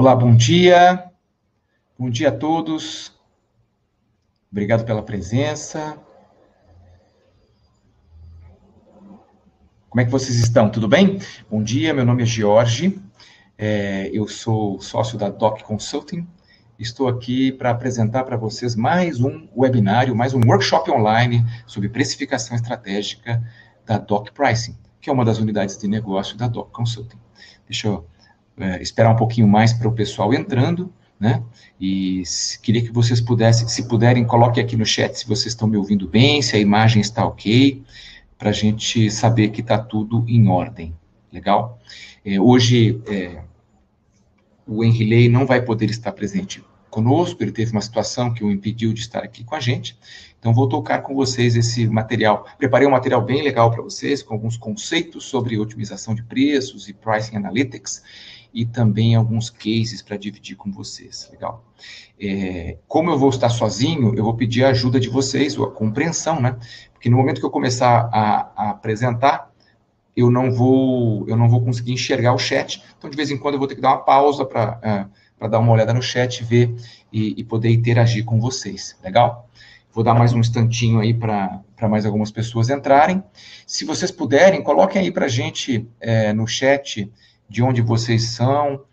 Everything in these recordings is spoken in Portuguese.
Olá, bom dia. Bom dia a todos. Obrigado pela presença. Como é que vocês estão? Tudo bem? Bom dia, meu nome é Jorge. Eu sou sócio da Doc Consulting. Estou aqui para apresentar para vocês mais um webinário, mais um workshop online sobre precificação estratégica da Doc Pricing, que é uma das unidades de negócio da Doc Consulting. Deixa eu esperar um pouquinho mais para o pessoal entrando, né? E queria que vocês pudessem, se puderem, coloquem aqui no chat se vocês estão me ouvindo bem, se a imagem está ok, para a gente saber que está tudo em ordem. Legal? Hoje, o Henrilei não vai poder estar presente conosco, ele teve uma situação que o impediu de estar aqui com a gente, então vou tocar com vocês esse material. Preparei um material bem legal para vocês, com alguns conceitos sobre otimização de preços e pricing analytics, e também alguns cases para dividir com vocês, legal? Como eu vou estar sozinho, eu vou pedir a ajuda de vocês, ou a compreensão, né? Porque no momento que eu começar a apresentar, eu não vou conseguir enxergar o chat, então de vez em quando eu vou ter que dar uma pausa para dar uma olhada no chat, ver e poder interagir com vocês, legal? Vou dar mais um instantinho aí para mais algumas pessoas entrarem. Se vocês puderem, coloquem aí para a gente no chat de onde vocês são,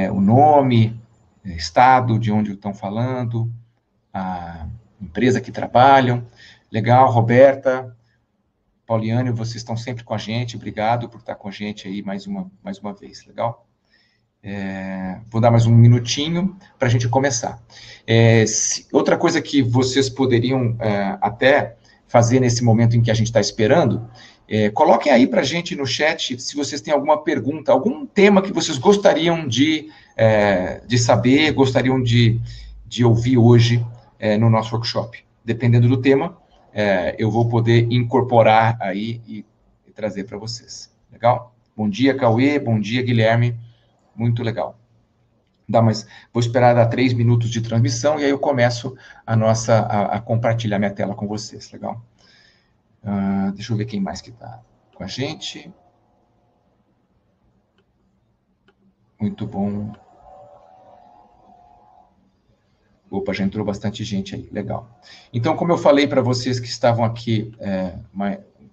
o nome, estado de onde estão falando, a empresa que trabalham. Legal, Roberta, Pauliane, vocês estão sempre com a gente, obrigado por estar com a gente aí mais uma vez, legal? Vou dar mais um minutinho para a gente começar. Outra coisa que vocês poderiam até fazer nesse momento em que a gente está esperando, coloquem aí para a gente no chat se vocês têm alguma pergunta, algum tema que vocês gostariam de saber, gostariam de ouvir hoje no nosso workshop. Dependendo do tema, eu vou poder incorporar aí e trazer para vocês. Legal? Bom dia, Cauê. Bom dia, Guilherme. Muito legal. Vou esperar dar 3 minutos de transmissão e aí eu começo a compartilhar minha tela com vocês. Legal? Deixa eu ver quem mais que está com a gente. Muito bom. Opa, já entrou bastante gente aí, legal. Então, como eu falei para vocês que estavam aqui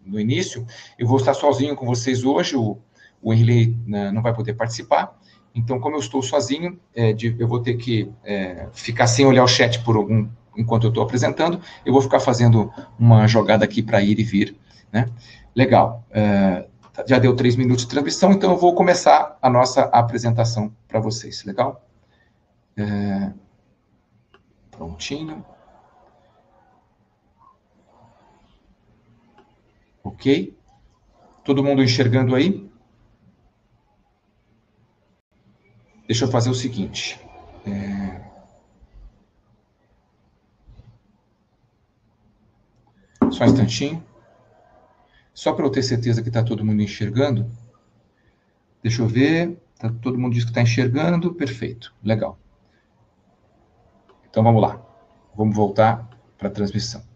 no início, eu vou estar sozinho com vocês hoje, o Henrilei não vai poder participar, então, como eu estou sozinho, eu vou ter que ficar sem olhar o chat enquanto eu estou apresentando, eu vou ficar fazendo uma jogada aqui para ir e vir, né? Legal. Já deu 3 minutos de transmissão, então eu vou começar a nossa apresentação para vocês, legal? Prontinho. Ok? Todo mundo enxergando aí? Deixa eu fazer o seguinte. Só um instantinho. Só para eu ter certeza que está todo mundo enxergando. Deixa eu ver. Todo mundo diz que está enxergando. Perfeito. Legal. Então, vamos lá. Vamos voltar para a transmissão.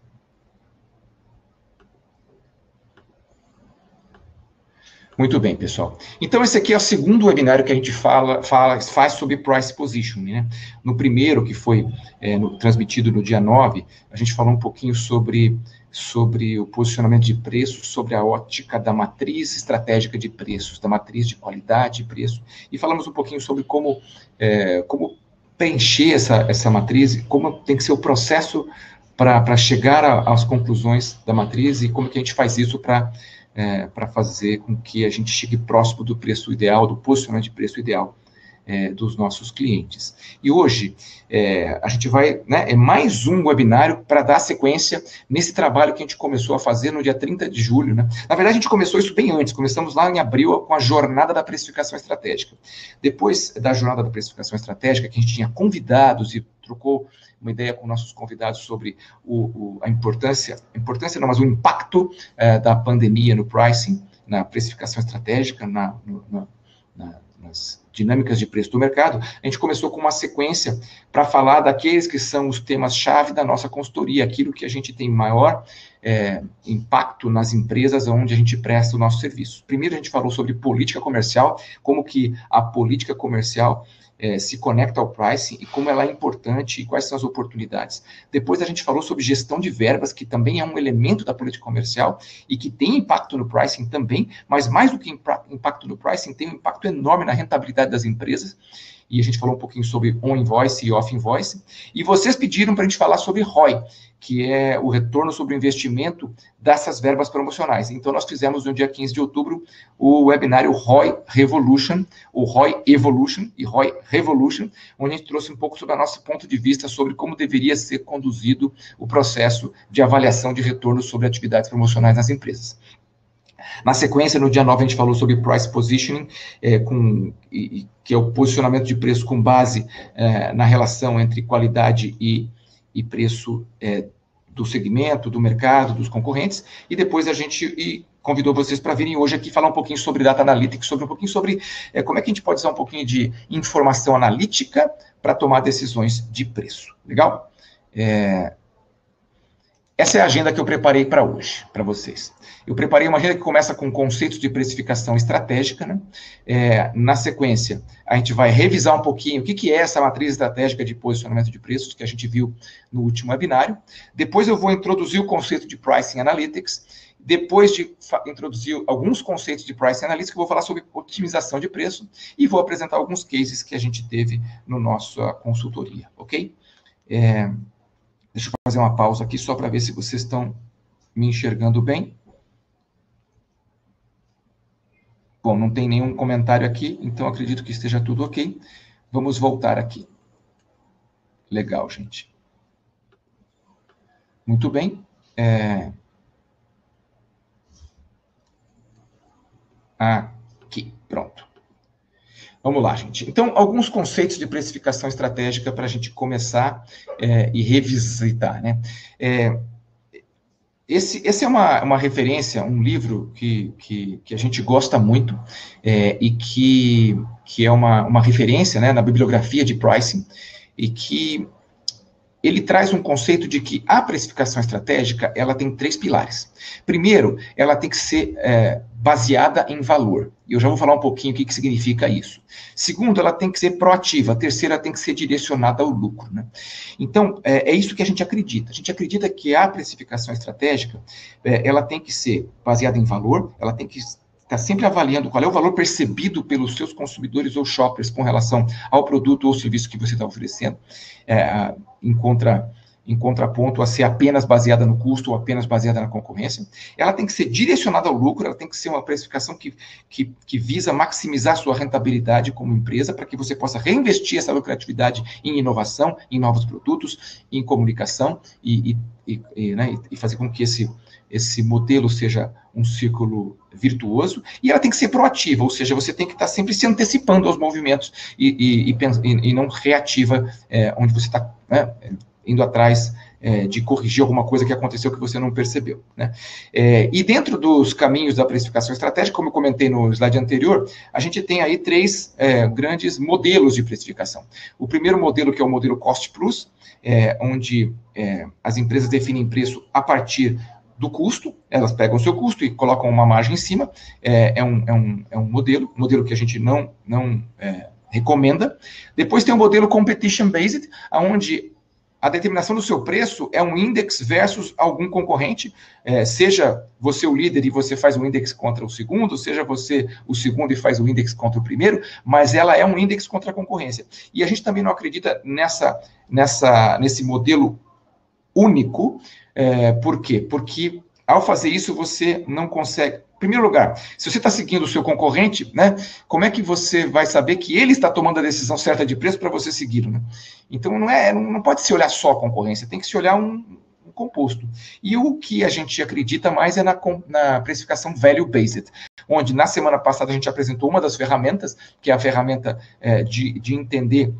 Muito bem, pessoal. Então, esse aqui é o segundo webinário que a gente faz sobre price positioning, né? No primeiro, que foi transmitido no dia 9, a gente falou um pouquinho sobre o posicionamento de preços, sobre a ótica da matriz estratégica de preços, da matriz de qualidade de preço, e falamos um pouquinho sobre como preencher essa matriz, como tem que ser o processo para chegar às conclusões da matriz e como que a gente faz isso para fazer com que a gente chegue próximo do preço ideal, do posicionamento de preço ideal dos nossos clientes. E hoje, a gente vai, né, mais um webinário para dar sequência nesse trabalho que a gente começou a fazer no dia 30 de julho, né? Na verdade, a gente começou isso bem antes, começamos lá em abril com a jornada da precificação estratégica. Depois da jornada da precificação estratégica, que a gente tinha convidados e trocou uma ideia com nossos convidados sobre a importância não, mas o impacto da pandemia no pricing, na precificação estratégica, nas dinâmicas de preço do mercado, a gente começou com uma sequência para falar daqueles que são os temas-chave da nossa consultoria, aquilo que a gente tem maior impacto nas empresas onde a gente presta o nosso serviço. Primeiro, a gente falou sobre política comercial, como que a política comercial se conecta ao pricing e como ela é importante e quais são as oportunidades. Depois a gente falou sobre gestão de verbas, que também é um elemento da política comercial e que tem impacto no pricing também, mas mais do que impacto no pricing, tem um impacto enorme na rentabilidade das empresas. E a gente falou um pouquinho sobre on-invoice e off-invoice. E vocês pediram para a gente falar sobre ROI, que é o retorno sobre o investimento dessas verbas promocionais. Então, nós fizemos no dia 15 de outubro o webinário ROI Revolution, o ROI Evolution e ROI Revolution, onde a gente trouxe um pouco sobre o nosso ponto de vista sobre como deveria ser conduzido o processo de avaliação de retorno sobre atividades promocionais nas empresas. Na sequência, no dia 9, a gente falou sobre price positioning, que é o posicionamento de preço com base na relação entre qualidade e preço do segmento, do mercado, dos concorrentes, e depois a gente convidou vocês para virem hoje aqui falar um pouquinho sobre Data Analytics, sobre um pouquinho sobre como é que a gente pode usar um pouquinho de informação analítica para tomar decisões de preço. Legal? Essa é a agenda que eu preparei para hoje, para vocês. Eu preparei uma agenda que começa com conceitos de precificação estratégica, né? Na sequência, a gente vai revisar um pouquinho o que é essa matriz estratégica de posicionamento de preços que a gente viu no último webinário. Depois eu vou introduzir o conceito de Pricing Analytics. Depois de introduzir alguns conceitos de Pricing Analytics, eu vou falar sobre otimização de preço e vou apresentar alguns cases que a gente teve no nossa consultoria, ok? Deixa eu fazer uma pausa aqui só para ver se vocês estão me enxergando bem. Bom, não tem nenhum comentário aqui, então acredito que esteja tudo ok. Vamos voltar aqui. Legal, gente. Muito bem. Aqui, pronto. Vamos lá, gente. Então, alguns conceitos de precificação estratégica para a gente começar e revisitar, né? Esse é uma referência, um livro que a gente gosta muito e que é uma referência, né, na bibliografia de pricing e que ele traz um conceito de que a precificação estratégica ela tem 3 pilares. Primeiro, ela tem que ser baseada em valor. E eu já vou falar um pouquinho o que significa isso. Segundo, ela tem que ser proativa. A terceira, tem que ser direcionada ao lucro, né? Então, é isso que a gente acredita. A gente acredita que a precificação estratégica, ela tem que ser baseada em valor, ela tem que estar sempre avaliando qual é o valor percebido pelos seus consumidores ou shoppers com relação ao produto ou serviço que você está oferecendo, em contraponto a ser apenas baseada no custo ou apenas baseada na concorrência. Ela tem que ser direcionada ao lucro, ela tem que ser uma precificação que visa maximizar sua rentabilidade como empresa, para que você possa reinvestir essa lucratividade em inovação, em novos produtos, em comunicação, e fazer com que esse modelo seja um círculo virtuoso, e ela tem que ser proativa, ou seja, você tem que estar sempre se antecipando aos movimentos e não reativa, onde você está, né, indo atrás de corrigir alguma coisa que aconteceu que você não percebeu, né? E dentro dos caminhos da precificação estratégica, como eu comentei no slide anterior, a gente tem aí 3 grandes modelos de precificação. O primeiro modelo, que é o modelo Cost Plus, onde as empresas definem preço a partir do custo, elas pegam o seu custo e colocam uma margem em cima, é um modelo que a gente não recomenda. Depois tem o modelo Competition Based, onde a determinação do seu preço é um index versus algum concorrente, seja você o líder e você faz um index contra o segundo, seja você o segundo e faz o index contra o primeiro, mas ela é um index contra a concorrência. E a gente também não acredita nesse modelo único. Por quê? Porque ao fazer isso você não consegue... Em primeiro lugar, se você está seguindo o seu concorrente, né, como é que você vai saber que ele está tomando a decisão certa de preço para você segui-lo, né? Então, não pode se olhar só a concorrência, tem que se olhar um composto. E o que a gente acredita mais é na precificação value-based, onde na semana passada a gente apresentou uma das ferramentas, que é a ferramenta de entender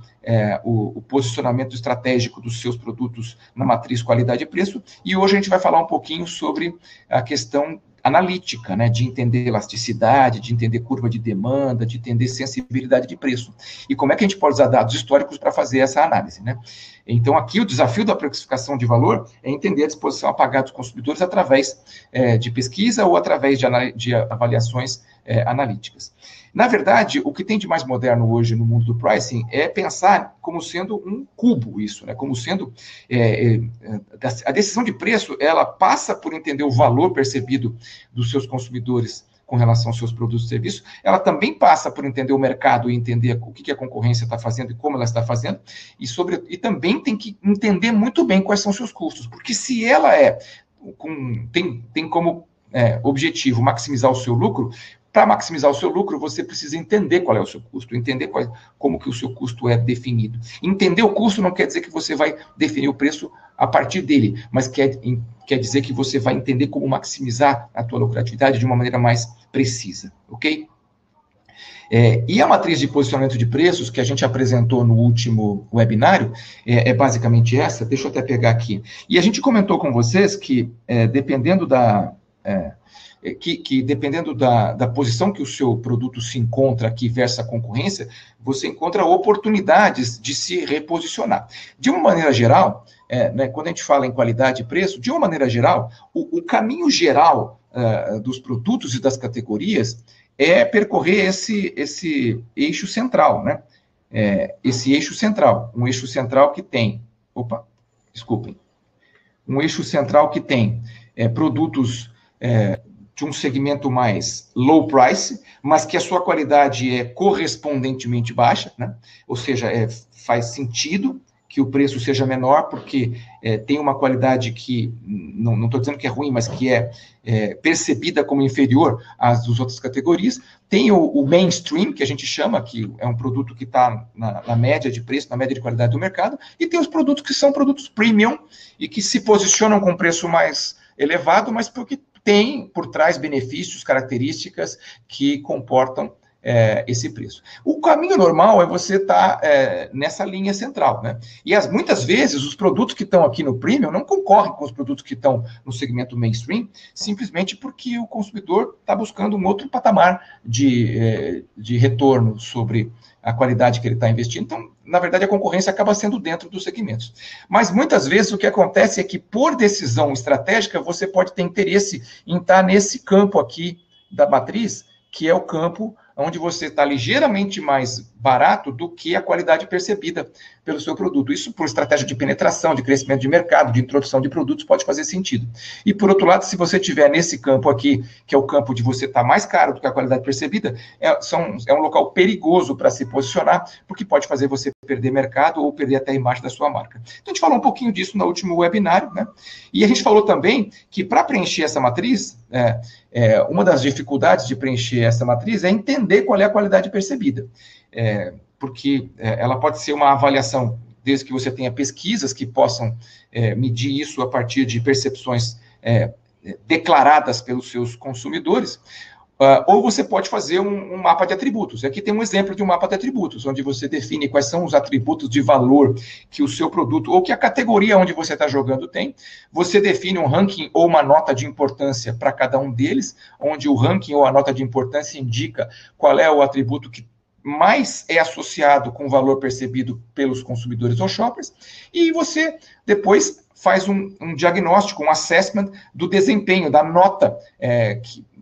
o posicionamento estratégico dos seus produtos na matriz qualidade e preço, e hoje a gente vai falar um pouquinho sobre a questão analítica, né, de entender elasticidade, de entender curva de demanda, de entender sensibilidade de preço. E como é que a gente pode usar dados históricos para fazer essa análise, né? Então, aqui o desafio da precificação de valor é entender a disposição a pagar dos consumidores através de pesquisa ou através de avaliações analíticas. Na verdade, o que tem de mais moderno hoje no mundo do pricing é pensar como sendo um cubo isso, né? Como sendo a decisão de preço, ela passa por entender o valor percebido dos seus consumidores com relação aos seus produtos e serviços, ela também passa por entender o mercado e entender o que a concorrência está fazendo e como ela está fazendo, e também tem que entender muito bem quais são os seus custos, porque se ela tem como objetivo maximizar o seu lucro, para maximizar o seu lucro, você precisa entender qual é o seu custo, entender como que o seu custo é definido. Entender o custo não quer dizer que você vai definir o preço a partir dele, mas quer dizer que você vai entender como maximizar a tua lucratividade de uma maneira mais precisa, ok? E a matriz de posicionamento de preços que a gente apresentou no último webinário é basicamente essa, deixa eu até pegar aqui. E a gente comentou com vocês que, dependendo da posição que o seu produto se encontra aqui versus a concorrência, você encontra oportunidades de se reposicionar. De uma maneira geral, quando a gente fala em qualidade e preço, de uma maneira geral, o caminho geral dos produtos e das categorias é percorrer esse eixo central, né? Esse eixo central, um eixo central que tem, um eixo central que tem produtos de um segmento mais low price, mas que a sua qualidade é correspondentemente baixa, né? Ou seja, faz sentido que o preço seja menor, porque tem uma qualidade que, não estou dizendo que é ruim, mas que é percebida como inferior às das outras categorias. Tem o mainstream, que a gente chama, que é um produto que está na média de preço, na média de qualidade do mercado, e tem os produtos que são produtos premium e que se posicionam com preço mais elevado, mas porque tem por trás benefícios, características que comportam esse preço. O caminho normal é você estar nessa linha central, né? E muitas vezes os produtos que estão aqui no premium não concorrem com os produtos que estão no segmento mainstream, simplesmente porque o consumidor está buscando um outro patamar de retorno sobre a qualidade que ele está investindo. Então, na verdade, a concorrência acaba sendo dentro dos segmentos. Mas, muitas vezes, o que acontece é que, por decisão estratégica, você pode ter interesse em estar nesse campo aqui da matriz, que é o campo onde você está ligeiramente mais barato do que a qualidade percebida pelo seu produto. Isso, por estratégia de penetração, de crescimento de mercado, de introdução de produtos, pode fazer sentido. E, por outro lado, se você estiver nesse campo aqui, que é o campo de você estar mais caro do que a qualidade percebida, é um local perigoso para se posicionar, porque pode fazer você perder mercado ou perder até a imagem da sua marca. Então, a gente falou um pouquinho disso no último webinário, né? E a gente falou também que, para preencher essa matriz, uma das dificuldades de preencher essa matriz é entender qual é a qualidade percebida. Porque ela pode ser uma avaliação, desde que você tenha pesquisas que possam medir isso a partir de percepções declaradas pelos seus consumidores, ou você pode fazer um mapa de atributos. Aqui tem um exemplo de um mapa de atributos, onde você define quais são os atributos de valor que o seu produto, ou que a categoria onde você está jogando tem. Você define um ranking ou uma nota de importância para cada um deles, onde o ranking ou a nota de importância indica qual é o atributo que mais é associado com o valor percebido pelos consumidores ou shoppers, e você depois faz um diagnóstico, um assessment do desempenho, da nota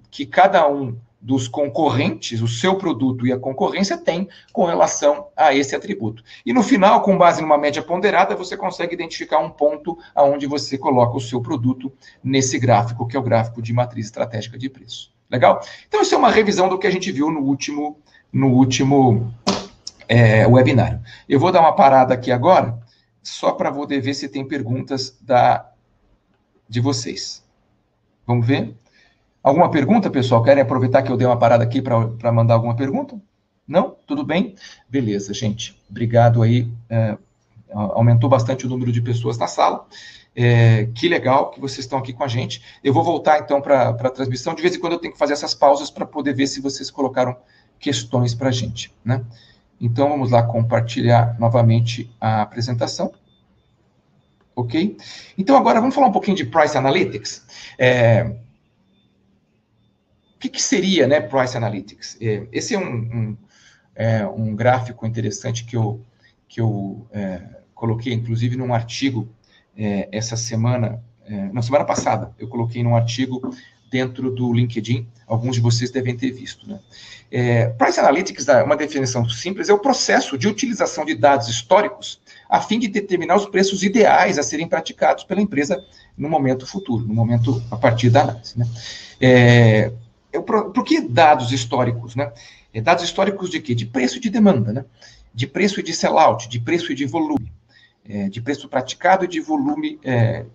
que cada um dos concorrentes, o seu produto e a concorrência tem com relação a esse atributo. E no final, com base numa média ponderada, você consegue identificar um ponto onde você coloca o seu produto nesse gráfico, que é o gráfico de matriz estratégica de preço. Legal? Então, isso é uma revisão do que a gente viu no último webinário. Eu vou dar uma parada aqui agora, só para poder ver se tem perguntas de vocês. Vamos ver? Alguma pergunta, pessoal? Querem aproveitar que eu dei uma parada aqui para mandar alguma pergunta? Não? Tudo bem? Beleza, gente. Obrigado aí. Aumentou bastante o número de pessoas na sala. Que legal que vocês estão aqui com a gente. Eu vou voltar, então, para a transmissão. De vez em quando eu tenho que fazer essas pausas para poder ver se vocês colocaram questões para a gente, né? Então, vamos lá compartilhar novamente a apresentação. Ok? Então, agora vamos falar um pouquinho de Price Analytics. O que seria, né, Price Analytics? Esse é um gráfico interessante que eu coloquei, inclusive, num artigo essa semana, na semana passada, eu coloquei num artigo dentro do LinkedIn, alguns de vocês devem ter visto, né? Price Analytics, uma definição simples, é o processo de utilização de dados históricos a fim de determinar os preços ideais a serem praticados pela empresa no momento futuro, no momento a partir da análise, né? Por que dados históricos, né? Dados históricos de quê? De preço e de demanda, né? De preço e de sellout, de preço e de volume. De preço praticado e de volume,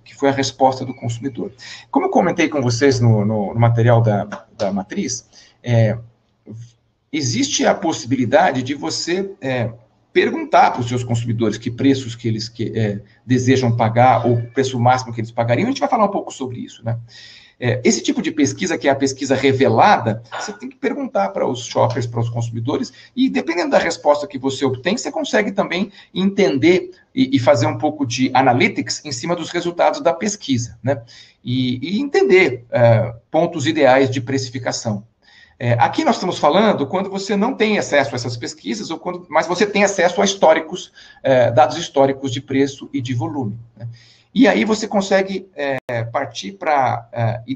que foi a resposta do consumidor. Como eu comentei com vocês no material da matriz, existe a possibilidade de você perguntar para os seus consumidores que preços que eles desejam pagar, ou o preço máximo que eles pagariam. A gente vai falar um pouco sobre isso, né? Esse tipo de pesquisa, que é a pesquisa revelada, você tem que perguntar para os shoppers, para os consumidores, e dependendo da resposta que você obtém, você consegue também entender e fazer um pouco de analytics em cima dos resultados da pesquisa, né? E entender pontos ideais de precificação. Aqui nós estamos falando quando você não tem acesso a essas pesquisas, mas você tem acesso a históricos, dados históricos de preço e de volume, né? E aí você consegue partir para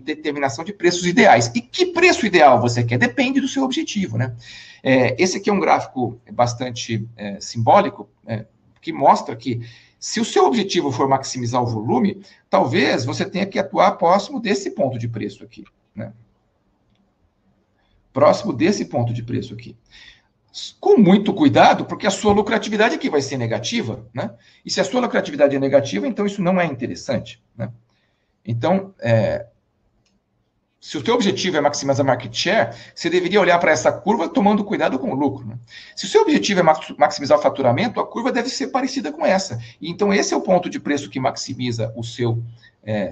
determinação de preços ideais. E que preço ideal você quer? Depende do seu objetivo, né? Esse aqui é um gráfico bastante simbólico, que mostra que se o seu objetivo for maximizar o volume, talvez você tenha que atuar próximo desse ponto de preço aqui, né? Próximo desse ponto de preço aqui. Com muito cuidado, porque a sua lucratividade aqui vai ser negativa, né? E se a sua lucratividade é negativa, então isso não é interessante, né? Então, se o seu objetivo é maximizar market share, você deveria olhar para essa curva tomando cuidado com o lucro, né? Se o seu objetivo é maximizar o faturamento, a curva deve ser parecida com essa. E então, esse é o ponto de preço que maximiza o seu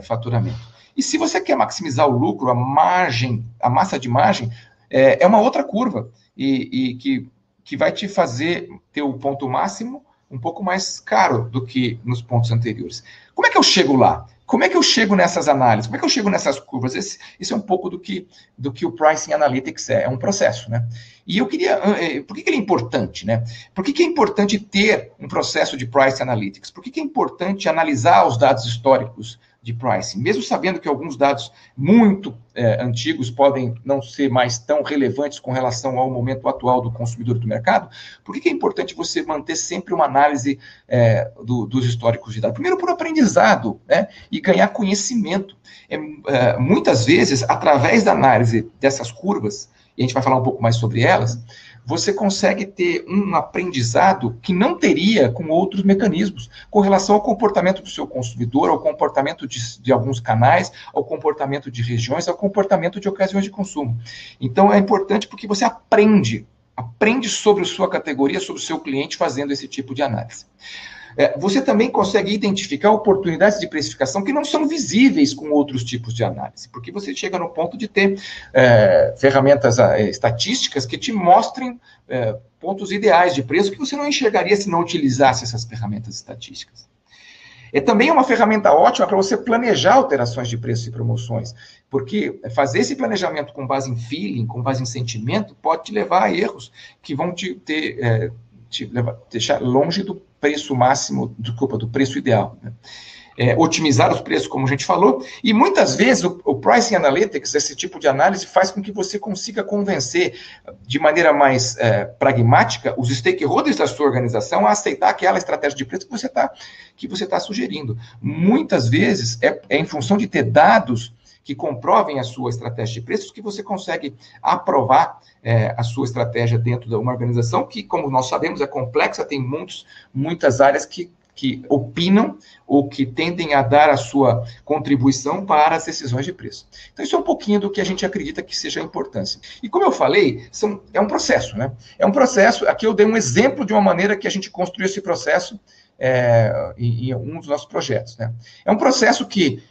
faturamento. E se você quer maximizar o lucro, a margem, a massa de margem, é uma outra curva, e que vai te fazer ter o ponto máximo um pouco mais caro do que nos pontos anteriores. Como é que eu chego lá? Como é que eu chego nessas análises? Como é que eu chego nessas curvas? Isso é um pouco do que o Pricing Analytics é um processo, né? E eu queria... Por que ele é importante, né? Por que é importante ter um processo de Pricing Analytics? Por que é importante analisar os dados históricos de pricing? Mesmo sabendo que alguns dados muito antigos podem não ser mais tão relevantes com relação ao momento atual do consumidor do mercado, por que é importante você manter sempre uma análise dos históricos de dados? Primeiro, por aprendizado, né? E ganhar conhecimento. Muitas vezes, através da análise dessas curvas, e a gente vai falar um pouco mais sobre elas, você consegue ter um aprendizado que não teria com outros mecanismos, com relação ao comportamento do seu consumidor, ao comportamento de alguns canais, ao comportamento de regiões, ao comportamento de ocasiões de consumo. Então, é importante porque você aprende sobre a sua categoria, sobre o seu cliente, fazendo esse tipo de análise. Você também consegue identificar oportunidades de precificação que não são visíveis com outros tipos de análise, porque você chega no ponto de ter ferramentas estatísticas que te mostrem pontos ideais de preço que você não enxergaria se não utilizasse essas ferramentas estatísticas. Também é uma ferramenta ótima para você planejar alterações de preços e promoções, porque fazer esse planejamento com base em feeling, com base em sentimento, pode te levar a erros que vão deixar longe do preço máximo, do preço ideal, né? Otimizar os preços, como a gente falou, e muitas vezes o Pricing Analytics, esse tipo de análise, faz com que você consiga convencer de maneira mais pragmática os stakeholders da sua organização a aceitar aquela estratégia de preço que você tá sugerindo. Muitas vezes é em função de ter dados que comprovem a sua estratégia de preços que você consegue aprovar a sua estratégia dentro de uma organização que, como nós sabemos, é complexa, tem muitas áreas que opinam ou que tendem a dar a sua contribuição para as decisões de preço. Então, isso é um pouquinho do que a gente acredita que seja a importância. E como eu falei, é um processo, né? É um processo, aqui eu dei um exemplo de uma maneira que a gente construiu esse processo em um dos nossos projetos, né? É um processo que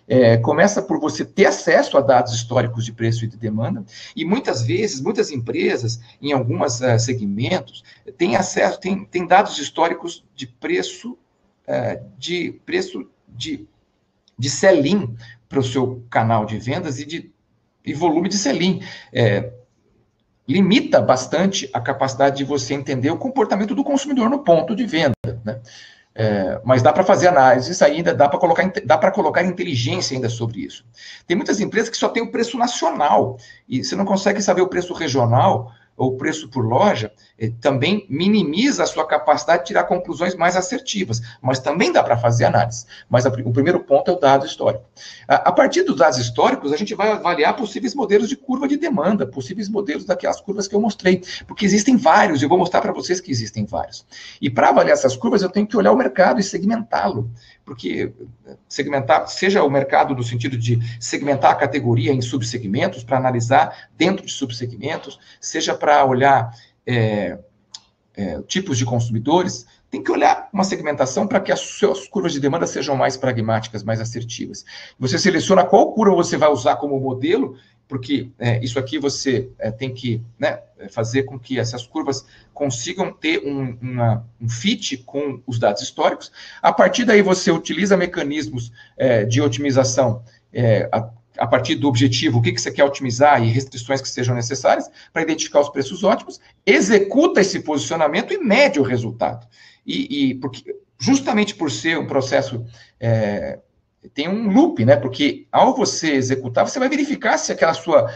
começa por você ter acesso a dados históricos de preço e de demanda, e muitas vezes, muitas empresas, em alguns segmentos, têm acesso, tem dados históricos de preço, de sell-in para o seu canal de vendas e volume de sell-in. Limita bastante a capacidade de você entender o comportamento do consumidor no ponto de venda, né? Mas dá para fazer análise, isso ainda dá para colocar inteligência ainda sobre isso. Tem muitas empresas que só tem o preço nacional, e você não consegue saber o preço regional, ou preço por loja, também minimiza a sua capacidade de tirar conclusões mais assertivas, mas também dá para fazer análise. Mas o primeiro ponto é o dado histórico. A partir dos dados históricos, a gente vai avaliar possíveis modelos de curva de demanda, possíveis modelos daquelas curvas que eu mostrei, porque existem vários, eu vou mostrar para vocês que existem vários. E para avaliar essas curvas, eu tenho que olhar o mercado e segmentá-lo, porque segmentar, seja o mercado no sentido de segmentar a categoria em subsegmentos, para analisar dentro de subsegmentos, seja para olhar tipos de consumidores, tem que olhar uma segmentação para que as suas curvas de demanda sejam mais pragmáticas, mais assertivas. Você seleciona qual curva você vai usar como modelo, porque isso aqui você tem que fazer com que essas curvas consigam ter um fit com os dados históricos. A partir daí, você utiliza mecanismos de otimização a partir do objetivo, o que você quer otimizar e restrições que sejam necessárias para identificar os preços ótimos, executa esse posicionamento e mede o resultado. Porque, justamente por ser um processo... tem um loop, né? Porque ao você executar, você vai verificar se aquela sua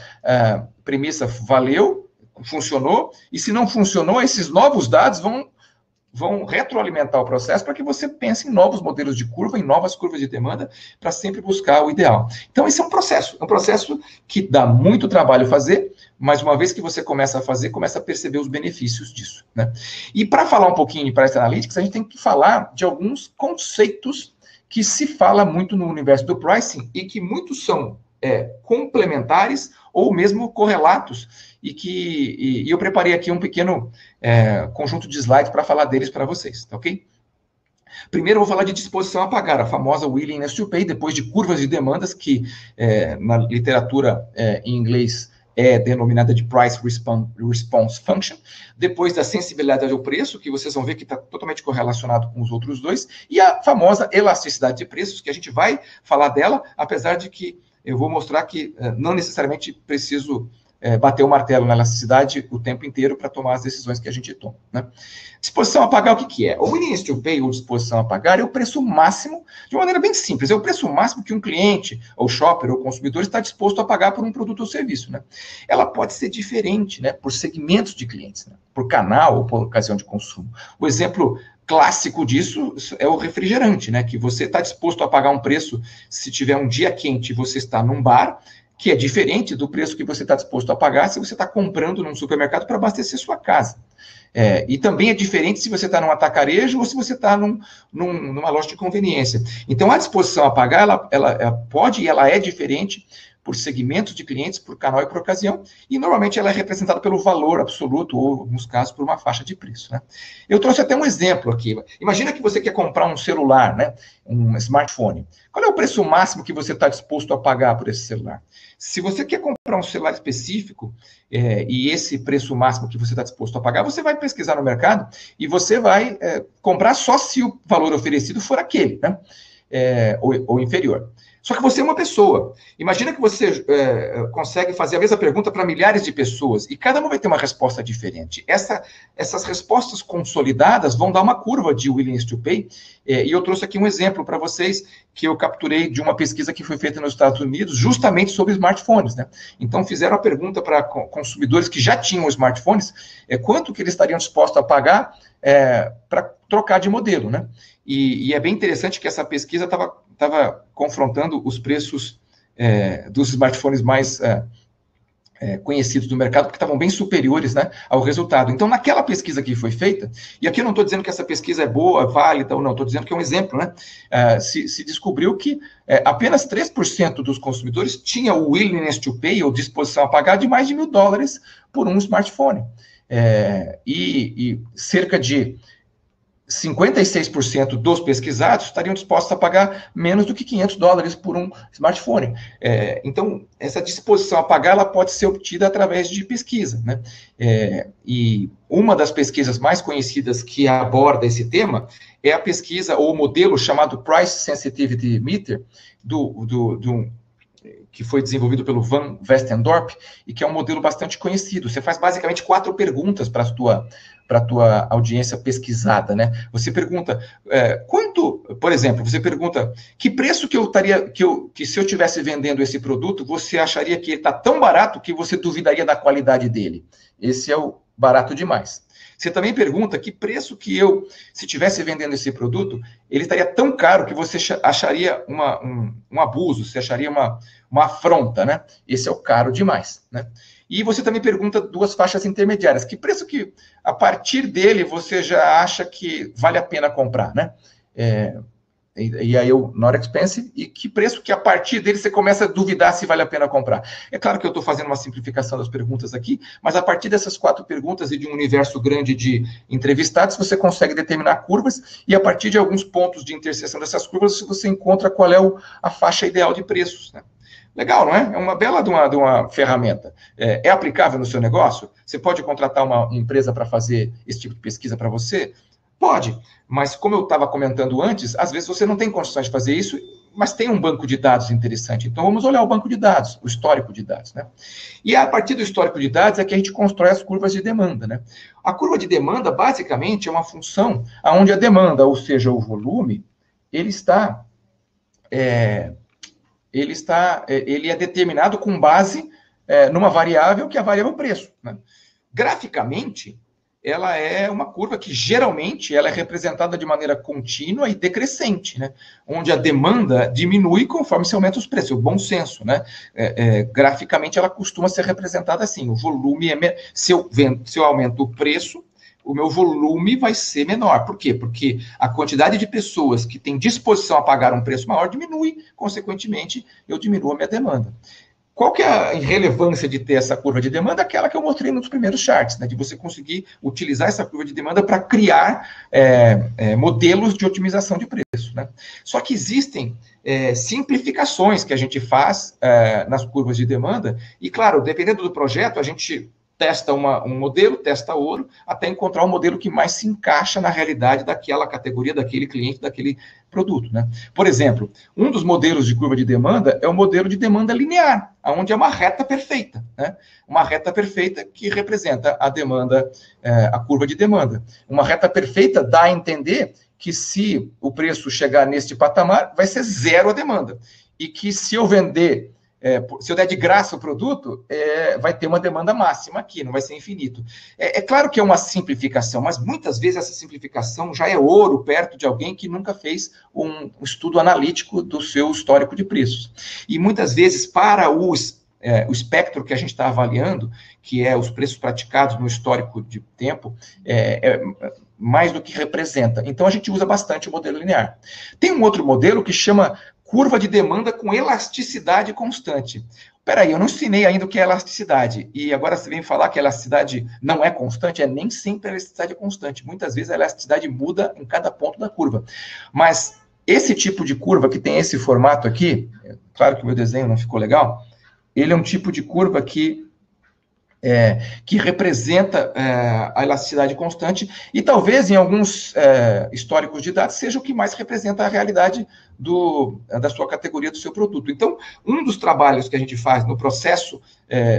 premissa valeu, funcionou, e se não funcionou, esses novos dados vão retroalimentar o processo para que você pense em novos modelos de curva, em novas curvas de demanda, para sempre buscar o ideal. Então, esse é um processo que dá muito trabalho fazer, mas uma vez que você começa a fazer, começa a perceber os benefícios disso, né? E para falar um pouquinho de Price Analytics, a gente tem que falar de alguns conceitos que se fala muito no universo do pricing e que muitos são complementares ou mesmo correlatos, e eu preparei aqui um pequeno conjunto de slides para falar deles para vocês, tá ok? Primeiro eu vou falar de disposição a pagar, a famosa willingness to pay, depois de curvas de demandas, que na literatura em inglês é denominada de Price Response Function, depois da sensibilidade ao preço, que vocês vão ver que está totalmente correlacionado com os outros dois, e a famosa elasticidade de preços, que a gente vai falar dela, apesar de que eu vou mostrar que não necessariamente preciso bater o martelo na elasticidade o tempo inteiro para tomar as decisões que a gente toma, né? Disposição a pagar, o que é? O willingness to pay, ou disposição a pagar, é o preço máximo, de uma maneira bem simples, é o preço máximo que um cliente, ou shopper, ou consumidor está disposto a pagar por um produto ou serviço, né? Ela pode ser diferente, né, por segmentos de clientes, né, por canal ou por ocasião de consumo. O exemplo clássico disso é o refrigerante, né, que você está disposto a pagar um preço se tiver um dia quente e você está num bar, que é diferente do preço que você está disposto a pagar se você está comprando num supermercado para abastecer sua casa. E também é diferente se você está num atacarejo ou se você está numa loja de conveniência. Então, a disposição a pagar, ela pode e ela é diferente por segmentos de clientes, por canal e por ocasião, e normalmente ela é representada pelo valor absoluto, ou, em alguns casos, por uma faixa de preço, né? Eu trouxe até um exemplo aqui. Imagina que você quer comprar um celular, né? Um smartphone. Qual é o preço máximo que você está disposto a pagar por esse celular? Se você quer comprar um celular específico, e esse preço máximo que você está disposto a pagar, você vai pesquisar no mercado e você vai comprar só se o valor oferecido for aquele, né? Ou inferior. Só que você é uma pessoa. Imagina que você consegue fazer a mesma pergunta para milhares de pessoas e cada uma vai ter uma resposta diferente. Essas respostas consolidadas vão dar uma curva de willingness to pay, e eu trouxe aqui um exemplo para vocês que eu capturei de uma pesquisa que foi feita nos Estados Unidos justamente sobre smartphones, né? Então fizeram a pergunta para consumidores que já tinham smartphones, quanto que eles estariam dispostos a pagar para trocar de modelo, né? E é bem interessante que essa pesquisa estava confrontando os preços dos smartphones mais conhecidos do mercado, que estavam bem superiores, né, ao resultado. Então, naquela pesquisa que foi feita, e aqui eu não estou dizendo que essa pesquisa é boa, válida ou não, estou dizendo que é um exemplo, né, se descobriu que apenas 3% dos consumidores tinha o willingness to pay, ou disposição a pagar, de mais de $1.000 por um smartphone. E cerca de 56% dos pesquisados estariam dispostos a pagar menos do que $500 por um smartphone. Então, essa disposição a pagar, ela pode ser obtida através de pesquisa, né? E uma das pesquisas mais conhecidas que aborda esse tema é a pesquisa, ou o modelo chamado Price Sensitivity Meter, que foi desenvolvido pelo Van Westendorp, e que é um modelo bastante conhecido. Você faz basicamente 4 perguntas para a tua audiência pesquisada, né? Você pergunta, por exemplo, você pergunta, que preço que eu estaria, que se eu estivesse vendendo esse produto, você acharia que ele está tão barato que você duvidaria da qualidade dele? Esse é o barato demais. Você também pergunta que preço que eu, se estivesse vendendo esse produto, ele estaria tão caro que você acharia um abuso, você acharia uma afronta, né? Esse é o caro demais, né? E você também pergunta 2 faixas intermediárias. Que preço que, a partir dele, você já acha que vale a pena comprar, né? E aí o not expensive, e que preço que a partir dele você começa a duvidar se vale a pena comprar. É claro que eu estou fazendo uma simplificação das perguntas aqui, mas a partir dessas 4 perguntas e de um universo grande de entrevistados, você consegue determinar curvas, e a partir de alguns pontos de interseção dessas curvas, você encontra qual é a faixa ideal de preços, né? Legal, não é? É uma bela de uma ferramenta. É aplicável no seu negócio? Você pode contratar uma empresa para fazer esse tipo de pesquisa para você? Pode, mas como eu estava comentando antes, às vezes você não tem condições de fazer isso, mas tem um banco de dados interessante. Então, vamos olhar o banco de dados, o histórico de dados, né? E a partir do histórico de dados é que a gente constrói as curvas de demanda, né? A curva de demanda, basicamente, é uma função onde a demanda, ou seja, o volume, ele é determinado com base numa variável que é a variável preço, né? Graficamente, ela é uma curva que, geralmente, ela é representada de maneira contínua e decrescente, né? Onde a demanda diminui conforme se aumenta os preços, o bom senso, né? Graficamente, ela costuma ser representada assim, o volume se eu aumento o preço, o meu volume vai ser menor. Por quê? Porque a quantidade de pessoas que têm disposição a pagar um preço maior diminui, consequentemente, eu diminuo a minha demanda. Qual que é a relevância de ter essa curva de demanda? Aquela que eu mostrei nos primeiros charts, né? De você conseguir utilizar essa curva de demanda para criar modelos de otimização de preço, né? Só que existem simplificações que a gente faz nas curvas de demanda, e claro, dependendo do projeto, a gente testa um modelo, testa outro, até encontrar um modelo que mais se encaixa na realidade daquela categoria, daquele cliente, daquele produto, né? Por exemplo, um dos modelos de curva de demanda é o modelo de demanda linear, onde é uma reta perfeita, né? Uma reta perfeita que representa a demanda, a curva de demanda. Uma reta perfeita dá a entender que se o preço chegar neste patamar, vai ser 0 a demanda. E que se eu vender... se eu der de graça o produto, vai ter uma demanda máxima aqui, não vai ser infinito. É claro que é uma simplificação, mas muitas vezes essa simplificação já é ouro perto de alguém que nunca fez um estudo analítico do seu histórico de preços. E muitas vezes, para o espectro que a gente está avaliando, que é os preços praticados no histórico de tempo, mais do que representa. Então, a gente usa bastante o modelo linear. Tem um outro modelo que chama curva de demanda com elasticidade constante. Peraí, eu não ensinei ainda o que é elasticidade. E agora você vem falar que a elasticidade não é constante? Nem sempre a elasticidade é constante. Muitas vezes a elasticidade muda em cada ponto da curva. Mas esse tipo de curva, que tem esse formato aqui, claro que o meu desenho não ficou legal, ele é um tipo de curva que representa a elasticidade constante, e talvez em alguns históricos de dados seja o que mais representa a realidade da sua categoria, do seu produto. Então, um dos trabalhos que a gente faz no processo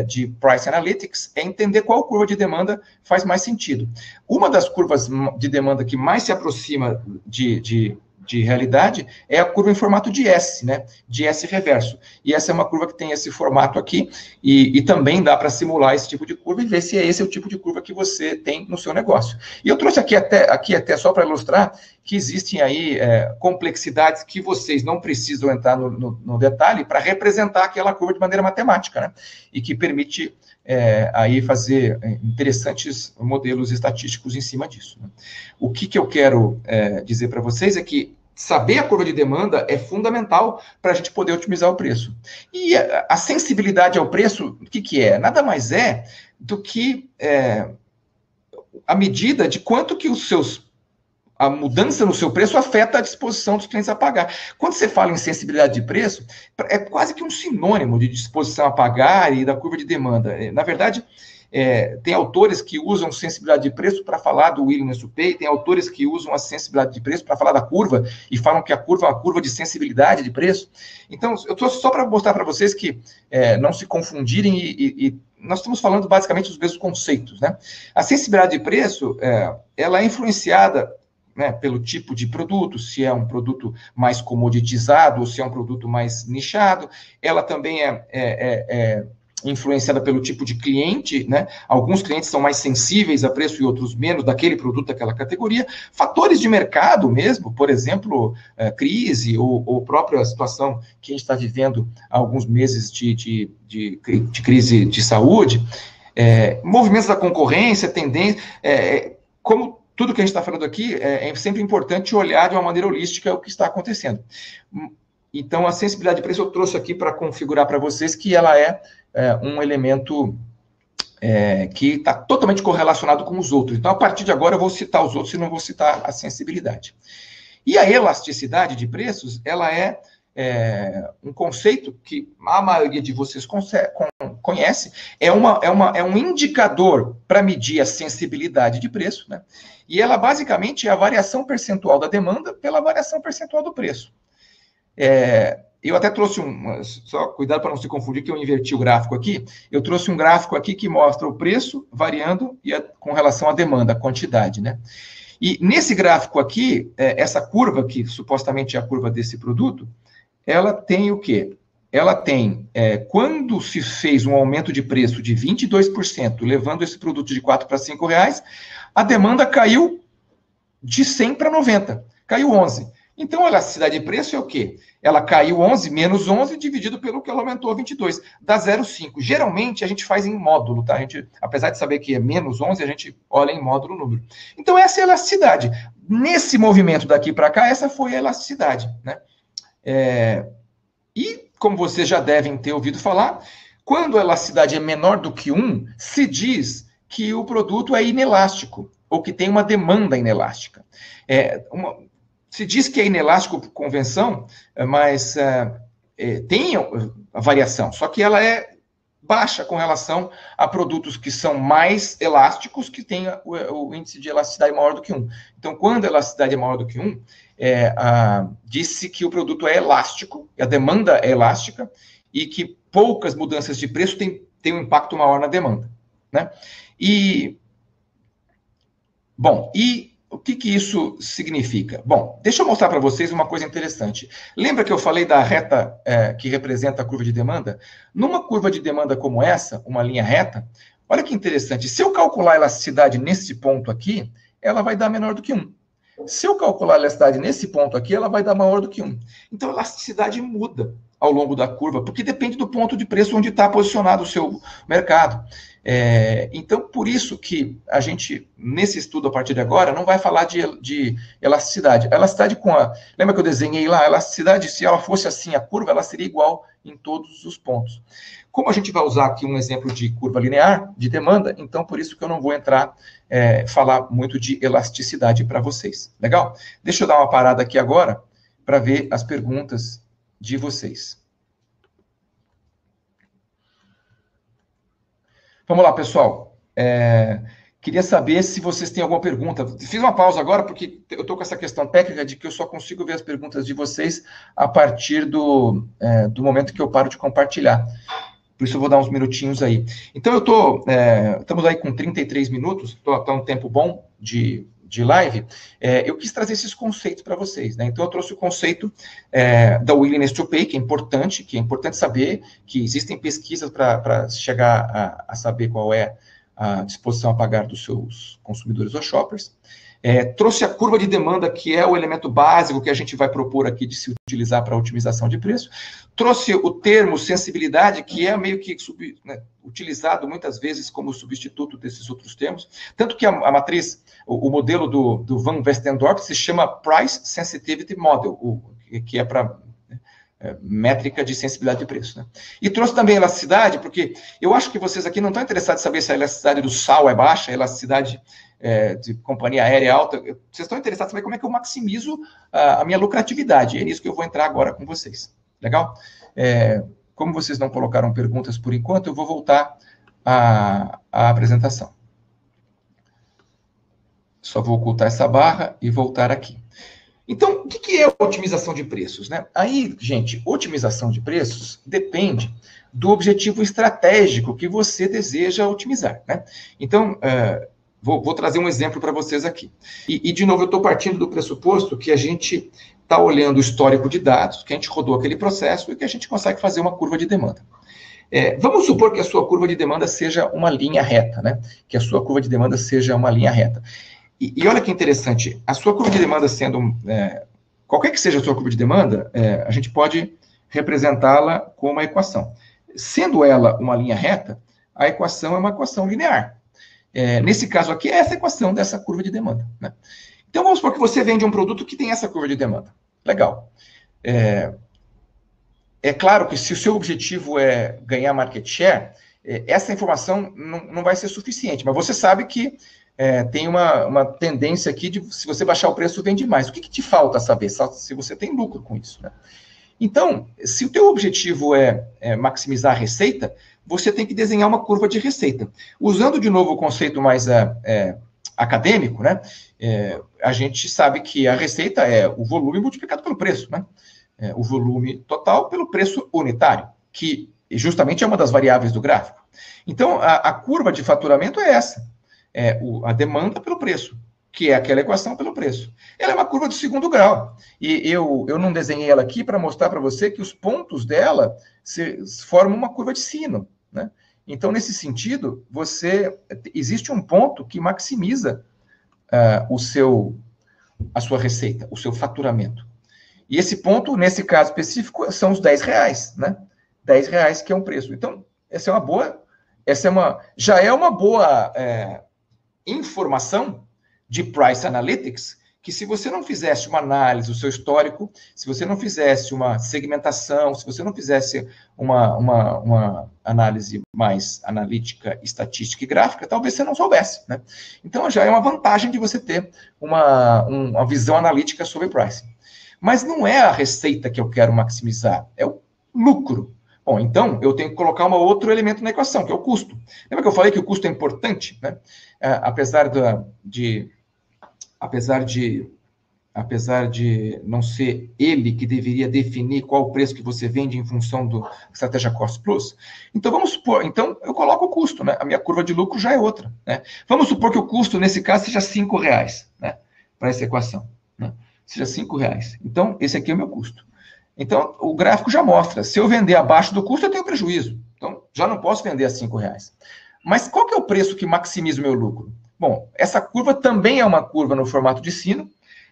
de Price Analytics é entender qual curva de demanda faz mais sentido. Uma das curvas de demanda que mais se aproxima de realidade é a curva em formato de S, né? De S reverso. E essa é uma curva que tem esse formato aqui, e também dá para simular esse tipo de curva e ver se esse é o tipo de curva que você tem no seu negócio. E eu trouxe aqui até só para ilustrar que existem aí complexidades que vocês não precisam entrar no detalhe para representar aquela curva de maneira matemática, né? E que permite aí fazer interessantes modelos estatísticos em cima disso, né? O que eu quero dizer para vocês é que saber a curva de demanda é fundamental para a gente poder otimizar o preço. E a sensibilidade ao preço, o que é? Nada mais é do que a medida de quanto que os seus a mudança no seu preço afeta a disposição dos clientes a pagar. Quando você fala em sensibilidade de preço, é quase que um sinônimo de disposição a pagar e da curva de demanda. Na verdade, tem autores que usam sensibilidade de preço para falar do willingness to pay, tem autores que usam a sensibilidade de preço para falar da curva e falam que a curva é uma curva de sensibilidade de preço. Então, eu trouxe só para mostrar para vocês que não se confundirem e nós estamos falando basicamente dos mesmos conceitos, né? A sensibilidade de preço, ela é influenciada, né, pelo tipo de produto, se é um produto mais comoditizado ou se é um produto mais nichado. Ela também é influenciada pelo tipo de cliente, né? Alguns clientes são mais sensíveis a preço e outros menos daquele produto, daquela categoria. Fatores de mercado mesmo, por exemplo, crise ou própria situação que a gente está vivendo há alguns meses de crise de saúde, movimentos da concorrência, tendência, como tudo que a gente está falando aqui, é sempre importante olhar de uma maneira holística o que está acontecendo. Então, a sensibilidade de preço eu trouxe aqui para configurar para vocês que ela é um elemento que está totalmente correlacionado com os outros. Então, a partir de agora, eu vou citar os outros e não vou citar a sensibilidade. E a elasticidade de preços, ela é um conceito que a maioria de vocês conhece, é um indicador para medir a sensibilidade de preço, né? E ela basicamente é a variação percentual da demanda pela variação percentual do preço. Eu até trouxe só cuidado para não se confundir que eu inverti o gráfico aqui, eu trouxe um gráfico aqui que mostra o preço variando com relação à demanda, a quantidade, né? E nesse gráfico aqui, essa curva, que supostamente é a curva desse produto, ela tem o quê? Ela tem, quando se fez um aumento de preço de 22%, levando esse produto de R$ para R$ 5, a demanda caiu de 100 para 90, caiu 11. Então, a elasticidade de preço é o quê? Ela caiu 11, menos 11, dividido pelo que ela aumentou 22, dá 0,5. Geralmente, a gente faz em módulo, tá? A gente, apesar de saber que é menos 11, a gente olha em módulo o número. Então, essa é a elasticidade. Nesse movimento daqui para cá, essa foi a elasticidade, né? E, como vocês já devem ter ouvido falar, quando a elasticidade é menor do que 1, se diz que o produto é inelástico, ou que tem uma demanda inelástica. Se diz que é inelástico por convenção, mas tem a variação, só que ela é baixa com relação a produtos que são mais elásticos, que têm o índice de elasticidade maior do que 1. Então, quando a elasticidade é maior do que 1, disse que o produto é elástico, a demanda é elástica, e que poucas mudanças de preço têm um impacto maior na demanda, né? E o que isso significa? Bom, deixa eu mostrar para vocês uma coisa interessante. Lembra que eu falei da reta que representa a curva de demanda? Numa curva de demanda como essa, uma linha reta, olha que interessante. Se eu calcular a elasticidade nesse ponto aqui, ela vai dar menor do que 1. Se eu calcular a elasticidade nesse ponto aqui, ela vai dar maior do que 1. Então, a elasticidade muda ao longo da curva, porque depende do ponto de preço onde está posicionado o seu mercado. Então, por isso que a gente, nesse estudo a partir de agora, não vai falar de elasticidade. A elasticidade lembra que eu desenhei lá? A elasticidade, se ela fosse assim, a curva, ela seria igual em todos os pontos. Como a gente vai usar aqui um exemplo de curva linear, de demanda, então por isso que eu não vou falar muito de elasticidade para vocês. Legal? Deixa eu dar uma parada aqui agora para ver as perguntas de vocês. Vamos lá, pessoal. Queria saber se vocês têm alguma pergunta. Fiz uma pausa agora, porque eu estou com essa questão técnica de que eu só consigo ver as perguntas de vocês a partir do momento que eu paro de compartilhar. Por isso eu vou dar uns minutinhos aí. Então, estamos aí com 33 minutos, está um tempo bom de live. Eu quis trazer esses conceitos para vocês, né? Então, eu trouxe o conceito da willingness to pay, que é importante saber que existem pesquisas para chegar a saber qual é a disposição a pagar dos seus consumidores ou shoppers. Trouxe a curva de demanda, que é o elemento básico que a gente vai propor aqui de se utilizar para otimização de preço. Trouxe o termo sensibilidade, que é meio que utilizado muitas vezes como substituto desses outros termos. Tanto que a matriz, o modelo do Van Westendorp se chama Price Sensitivity Model, que é para métrica de sensibilidade de preço, né? E trouxe também elasticidade, porque eu acho que vocês aqui não estão interessados em saber se a elasticidade do sal é baixa, a elasticidade de companhia aérea é alta. Vocês estão interessados em saber como é que eu maximizo a minha lucratividade. É nisso que eu vou entrar agora com vocês. Legal? Como vocês não colocaram perguntas por enquanto, eu vou voltar à apresentação. Só vou ocultar essa barra e voltar aqui. Então, o que é otimização de preços, né? Aí, gente, otimização de preços depende do objetivo estratégico que você deseja otimizar, né? Então, vou trazer um exemplo para vocês aqui. E, de novo, eu estou partindo do pressuposto que a gente está olhando o histórico de dados, que a gente rodou aquele processo e que a gente consegue fazer uma curva de demanda. Vamos supor que a sua curva de demanda seja uma linha reta, né? Que a sua curva de demanda seja uma linha reta. E olha que interessante, a sua curva de demanda sendo, qualquer que seja a sua curva de demanda, a gente pode representá-la com uma equação. Sendo ela uma linha reta, a equação é uma equação linear. Nesse caso aqui, é essa equação dessa curva de demanda, né? Então, vamos supor que você vende um produto que tem essa curva de demanda. Legal. É claro que se o seu objetivo é ganhar market share, essa informação não vai ser suficiente, mas você sabe que tem uma tendência aqui de, se você baixar o preço, vende mais. O que te falta saber? Se você tem lucro com isso, né? Então, se o teu objetivo é maximizar a receita, você tem que desenhar uma curva de receita. Usando, de novo, o conceito mais acadêmico, né? A gente sabe que a receita é o volume multiplicado pelo preço, né? O volume total pelo preço unitário, que justamente é uma das variáveis do gráfico. Então, a curva de faturamento é essa. A demanda pelo preço, que é aquela equação pelo preço. Ela é uma curva de segundo grau. E eu não desenhei ela aqui para mostrar para você que os pontos dela formam uma curva de sino, né? Então, nesse sentido, existe um ponto que maximiza a sua receita, o seu faturamento. E esse ponto, nesse caso específico, são os R$10, né? R$10 que é um preço. Então, já é uma boa informação de Price Analytics, que se você não fizesse uma análise do seu histórico, se você não fizesse uma segmentação, se você não fizesse uma análise mais analítica, estatística e gráfica, talvez você não soubesse, né? Então, já é uma vantagem de você ter uma visão analítica sobre pricing. Mas não é a receita que eu quero maximizar, é o lucro. Bom, então, eu tenho que colocar um outro elemento na equação, que é o custo. Lembra que eu falei que o custo é importante, né? Apesar de não ser ele que deveria definir qual o preço que você vende em função da estratégia Cost Plus. Então, vamos supor, eu coloco o custo, né? A minha curva de lucro já é outra, né? Vamos supor que o custo, nesse caso, seja R$5, né? Para essa equação, né? Seja R$5. Então, esse aqui é o meu custo. Então, o gráfico já mostra, se eu vender abaixo do custo, eu tenho prejuízo. Então, já não posso vender a R$5. Mas qual que é o preço que maximiza o meu lucro? Bom, essa curva também é uma curva no formato de sino,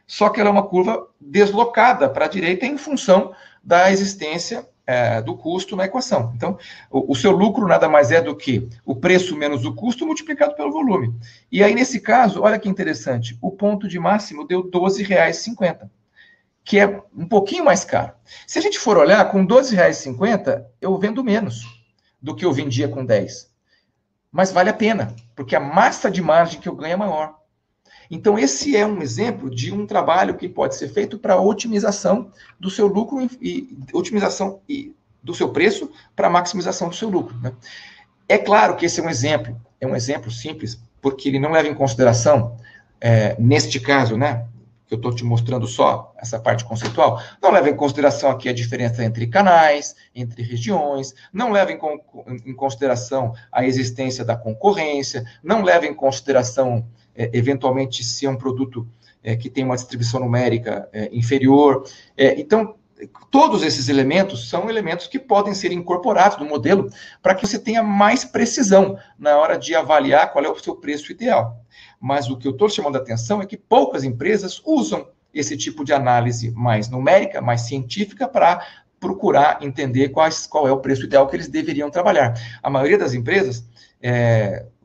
só que ela é uma curva deslocada para a direita em função da existência do custo na equação. Então, o seu lucro nada mais é do que o preço menos o custo multiplicado pelo volume. E aí, nesse caso, olha que interessante, o ponto de máximo deu R$12,50, que é um pouquinho mais caro. Se a gente for olhar, com R$12,50, eu vendo menos do que eu vendia com 10. Mas vale a pena, porque a massa de margem que eu ganho é maior. Então, esse é um exemplo de um trabalho que pode ser feito para otimização do seu lucro e otimização do seu preço para maximização do seu lucro, né? É claro que esse é um exemplo simples, porque ele não leva em consideração, neste caso, né, que eu estou te mostrando só essa parte conceitual, não leva em consideração aqui a diferença entre canais, entre regiões, não leva em consideração a existência da concorrência, não leva em consideração, eventualmente, se é um produto que tem uma distribuição numérica inferior. Então, todos esses elementos são elementos que podem ser incorporados no modelo para que você tenha mais precisão na hora de avaliar qual é o seu preço ideal. Mas o que eu estou chamando a atenção é que poucas empresas usam esse tipo de análise mais numérica, mais científica, para procurar entender qual é o preço ideal que eles deveriam trabalhar. A maioria das empresas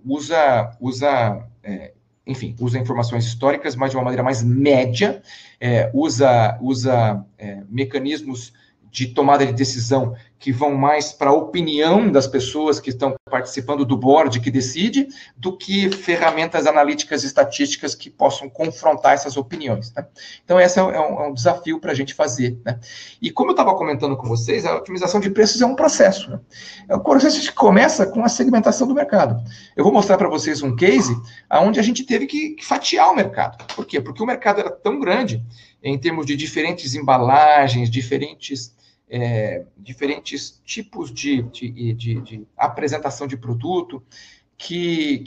usa informações históricas, mas de uma maneira mais média, usa mecanismos de tomada de decisão que vão mais para a opinião das pessoas que estão participando do board que decide, do que ferramentas analíticas e estatísticas que possam confrontar essas opiniões, né? Então, esse é um desafio para a gente fazer, né? E como eu estava comentando com vocês, a otimização de preços é um processo, né? É um processo que começa com a segmentação do mercado. Eu vou mostrar para vocês um case onde a gente teve que fatiar o mercado. Por quê? Porque o mercado era tão grande, em termos de diferentes embalagens, diferentes tipos de apresentação de produto, que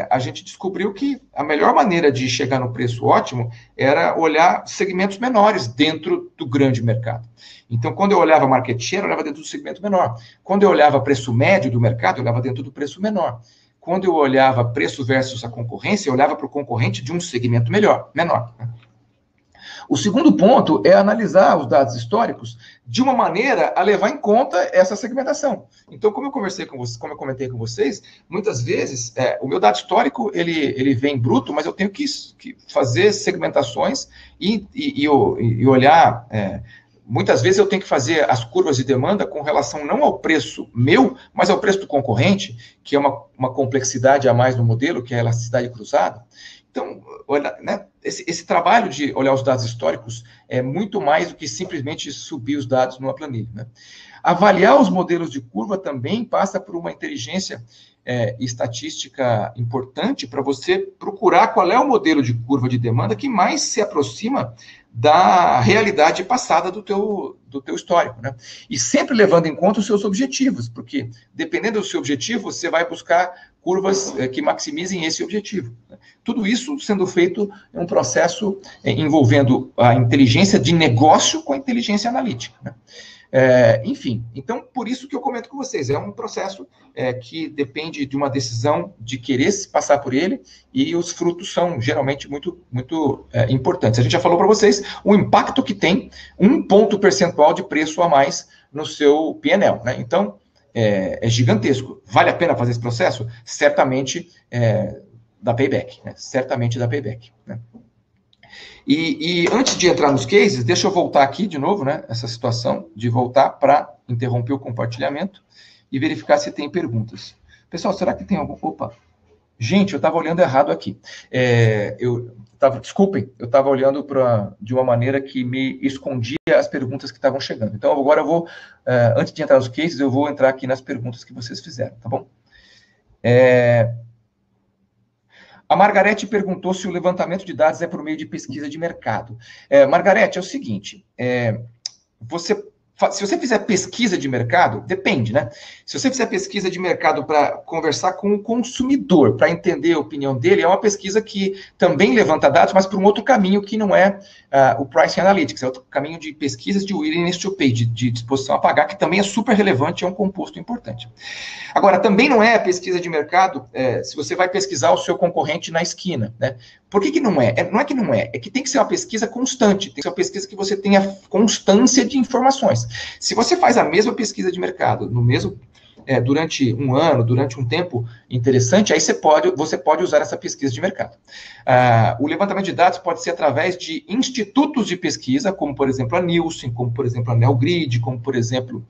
a gente descobriu que a melhor maneira de chegar no preço ótimo era olhar segmentos menores dentro do grande mercado. Então, quando eu olhava market share, eu olhava dentro do segmento menor. Quando eu olhava preço médio do mercado, eu olhava dentro do preço menor. Quando eu olhava preço versus a concorrência, eu olhava para o concorrente de um segmento menor. O segundo ponto é analisar os dados históricos de uma maneira a levar em conta essa segmentação. Então, como eu comentei com vocês, muitas vezes o meu dado histórico ele vem bruto, mas eu tenho que fazer segmentações e olhar. Muitas vezes eu tenho que fazer as curvas de demanda com relação não ao preço meu, mas ao preço do concorrente, que é uma complexidade a mais no modelo, que é a elasticidade cruzada. Então, olha, né, esse trabalho de olhar os dados históricos é muito mais do que simplesmente subir os dados numa planilha, né? Avaliar os modelos de curva também passa por uma inteligência estatística importante para você procurar qual é o modelo de curva de demanda que mais se aproxima da realidade passada do teu histórico, né? E sempre levando em conta os seus objetivos, porque dependendo do seu objetivo, você vai buscar curvas que maximizem esse objetivo, né? Tudo isso sendo feito em um processo envolvendo a inteligência de negócio com a inteligência analítica, né? Enfim, então, por isso que eu comento com vocês, é um processo que depende de uma decisão de querer se passar por ele, e os frutos são geralmente muito importantes. A gente já falou para vocês o impacto que tem 1 ponto percentual de preço a mais no seu P&L, né? Então, é gigantesco. Vale a pena fazer esse processo? Certamente dá payback, né? Certamente dá payback, né? E antes de entrar nos cases, deixa eu voltar aqui de novo, né? Essa situação de voltar para interromper o compartilhamento e verificar se tem perguntas. Pessoal, será que tem algum... Opa! Gente, eu estava olhando errado aqui. Desculpem, eu estava olhando de uma maneira que me escondia as perguntas que estavam chegando. Então, agora eu vou, antes de entrar nos cases, eu vou entrar aqui nas perguntas que vocês fizeram, tá bom? A Margarete perguntou se o levantamento de dados é por meio de pesquisa de mercado. Margarete, é o seguinte, se você fizer pesquisa de mercado, depende, né? Se você fizer pesquisa de mercado para conversar com o consumidor, para entender a opinião dele, é uma pesquisa que também levanta dados, mas por um outro caminho que não é o Pricing Analytics, é outro caminho de pesquisas de willingness to pay, de disposição a pagar, que também é super relevante, é um composto importante. Agora, também não é pesquisa de mercado se você vai pesquisar o seu concorrente na esquina, né? Por que não é? Não é que não é, é que tem que ser uma pesquisa constante, tem que ser uma pesquisa que você tenha constância de informações. Se você faz a mesma pesquisa de mercado durante um ano, durante um tempo interessante, aí você pode usar essa pesquisa de mercado. O levantamento de dados pode ser através de institutos de pesquisa, como, por exemplo, a Nielsen, como, por exemplo, a Neogrid, como, por exemplo,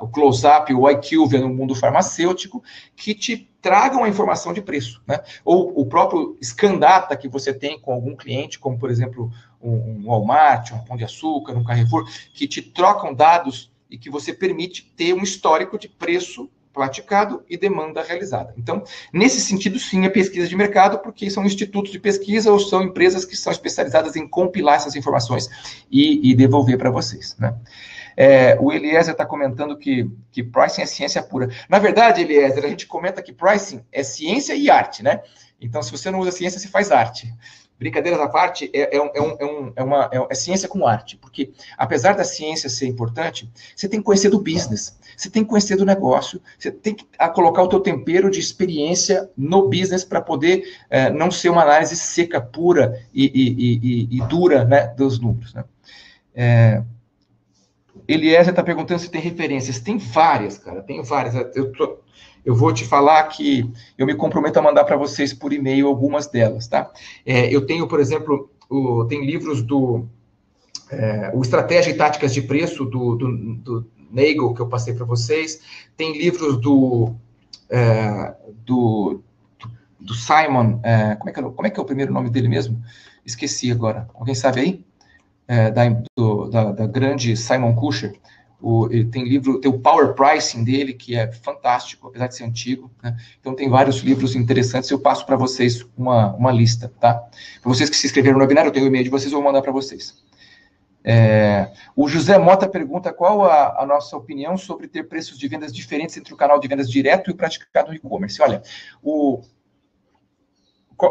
o Close-Up, o IQVIA no mundo farmacêutico, que te tragam a informação de preço, né? Ou o próprio Scandata que você tem com algum cliente, como, por exemplo, um Walmart, um Pão de Açúcar, um Carrefour, que te trocam dados e que você permite ter um histórico de preço praticado e demanda realizada. Então, nesse sentido, sim, é pesquisa de mercado, porque são institutos de pesquisa ou são empresas que são especializadas em compilar essas informações e devolver para vocês, né? O Eliezer está comentando que pricing é ciência pura. Na verdade, Eliezer, a gente comenta que pricing é ciência e arte, né? Então, se você não usa ciência, você faz arte. Brincadeiras à parte, é ciência com arte, porque apesar da ciência ser importante, você tem que conhecer do business, você tem que conhecer do negócio, você tem que colocar o teu tempero de experiência no business para poder não ser uma análise seca, pura e dura, né, dos números, né? Eliezer está perguntando se tem referências. Tem várias, cara, tem várias. Eu vou te falar que eu me comprometo a mandar para vocês por e-mail algumas delas, tá? Eu tenho, por exemplo, tem livros do o Estratégia e Táticas de Preço do Nagel, que eu passei para vocês. Tem livros do Simon, como é que é o primeiro nome dele mesmo? Esqueci agora. Alguém sabe aí? Da grande Simon Kucher. Ele tem livro, tem o Power Pricing dele, que é fantástico, apesar de ser antigo, né? Então tem vários livros interessantes, eu passo para vocês uma lista, tá? Para vocês que se inscreveram no webinar, eu tenho o e-mail de vocês, eu vou mandar para vocês. O José Mota pergunta qual a nossa opinião sobre ter preços de vendas diferentes entre o canal de vendas direto e o praticado no e-commerce. Olha,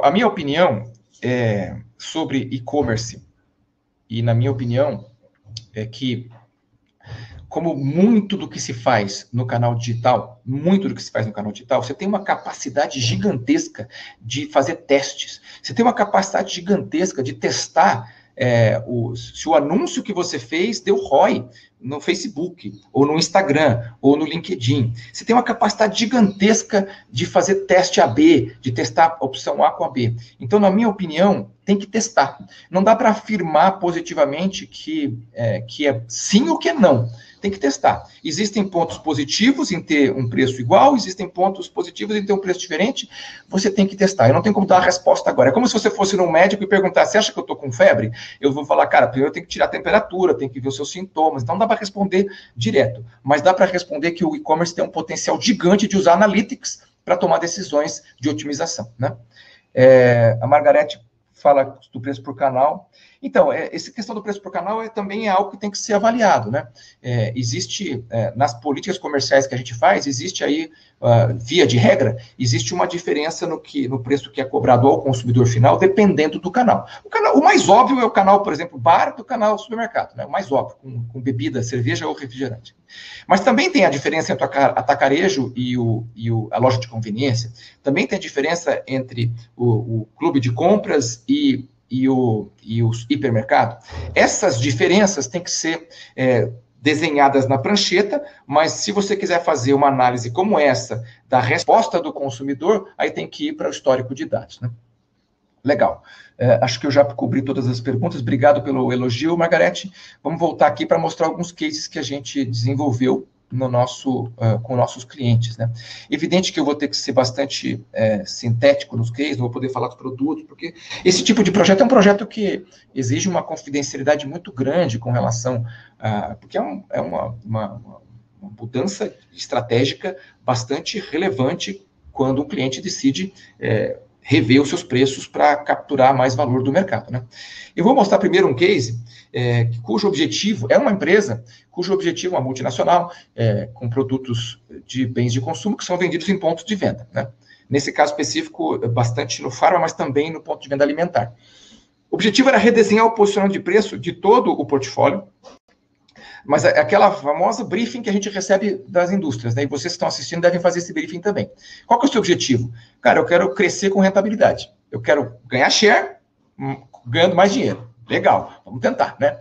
a minha opinião sobre e-commerce, e na minha opinião, é que como muito do que se faz no canal digital, você tem uma capacidade gigantesca de fazer testes. Você tem uma capacidade gigantesca de testar se o anúncio que você fez deu ROI no Facebook, ou no Instagram, ou no LinkedIn. Você tem uma capacidade gigantesca de fazer teste AB, de testar a opção A com a B. Então, na minha opinião, tem que testar. Não dá para afirmar positivamente que é sim ou que é não. Tem que testar. Existem pontos positivos em ter um preço igual, existem pontos positivos em ter um preço diferente, você tem que testar. Eu não tenho como dar a resposta agora. É como se você fosse num médico e perguntar, você acha que eu estou com febre? Eu vou falar, cara, primeiro eu tenho que tirar a temperatura, tenho que ver os seus sintomas. Então, não dá para responder direto. Mas dá para responder que o e-commerce tem um potencial gigante de usar analytics para tomar decisões de otimização, né? A Margarete fala do preço por canal. Então, essa questão do preço por canal também é algo que tem que ser avaliado, né? Existe, nas políticas comerciais que a gente faz, existe aí, via de regra, existe uma diferença no preço que é cobrado ao consumidor final, dependendo do canal. O mais óbvio é o canal, por exemplo, bar do canal supermercado, né? O mais óbvio, com bebida, cerveja ou refrigerante. Mas também tem a diferença entre o atacarejo e a loja de conveniência. Também tem a diferença entre o clube de compras e os hipermercados. Essas diferenças têm que ser desenhadas na prancheta, mas se você quiser fazer uma análise como essa da resposta do consumidor, aí tem que ir para o histórico de dados, né? Legal. Acho que eu já cobri todas as perguntas. Obrigado pelo elogio, Margarete. Vamos voltar aqui para mostrar alguns cases que a gente desenvolveu com nossos clientes, né? Evidente que eu vou ter que ser bastante sintético nos cases, não vou poder falar dos produtos, porque esse tipo de projeto é um projeto que exige uma confidencialidade muito grande com relação porque é uma mudança estratégica bastante relevante quando o cliente decide rever os seus preços para capturar mais valor do mercado, né? Eu vou mostrar primeiro um case cujo objetivo é uma empresa, cujo objetivo é uma multinacional, com produtos de bens de consumo que são vendidos em pontos de venda, né? Nesse caso específico, bastante no farma, mas também no ponto de venda alimentar. O objetivo era redesenhar o posicionamento de preço de todo o portfólio, mas aquela famosa briefing que a gente recebe das indústrias, né? E vocês que estão assistindo devem fazer esse briefing também. Qual que é o seu objetivo? Cara, eu quero crescer com rentabilidade. Eu quero ganhar share, ganhando mais dinheiro. Legal, vamos tentar, né?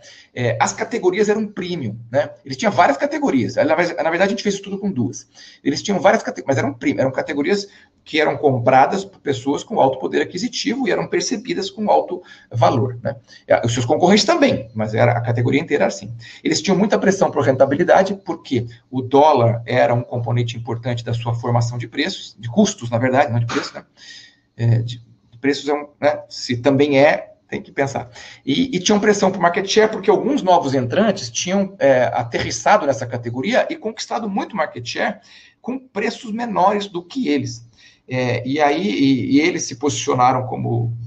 As categorias eram premium, né? Eles tinham várias categorias. Na verdade, a gente fez isso tudo com duas. Eles tinham várias categorias, mas eram premium, eram categorias que eram compradas por pessoas com alto poder aquisitivo e eram percebidas com alto valor, né? Os seus concorrentes também, mas a categoria inteira era assim. Eles tinham muita pressão por rentabilidade, porque o dólar era um componente importante da sua formação de preços, de custos, na verdade, não de preços, né? De preços né? Se também tem que pensar. E tinham pressão por market share, porque alguns novos entrantes tinham aterrissado nessa categoria e conquistado muito market share com preços menores do que eles. E eles se posicionaram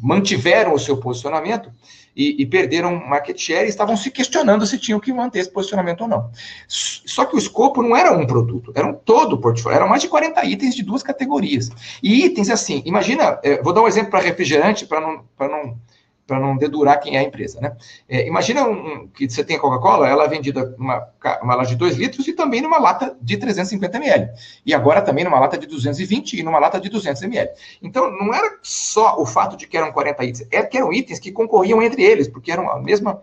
mantiveram o seu posicionamento e perderam market share e estavam se questionando se tinham que manter esse posicionamento ou não. Só que o escopo não era um produto, era todo o portfólio, eram mais de 40 itens de duas categorias. E itens assim, imagina, vou dar um exemplo para refrigerante, para não dedurar quem é a empresa, né? Imagina que você tem a Coca-Cola, ela é vendida numa lata de 2 litros e também numa lata de 350 ml. E agora também numa lata de 220 e numa lata de 200 ml. Então, não era só o fato de que eram 40 itens, que eram itens que concorriam entre eles, porque eram a mesma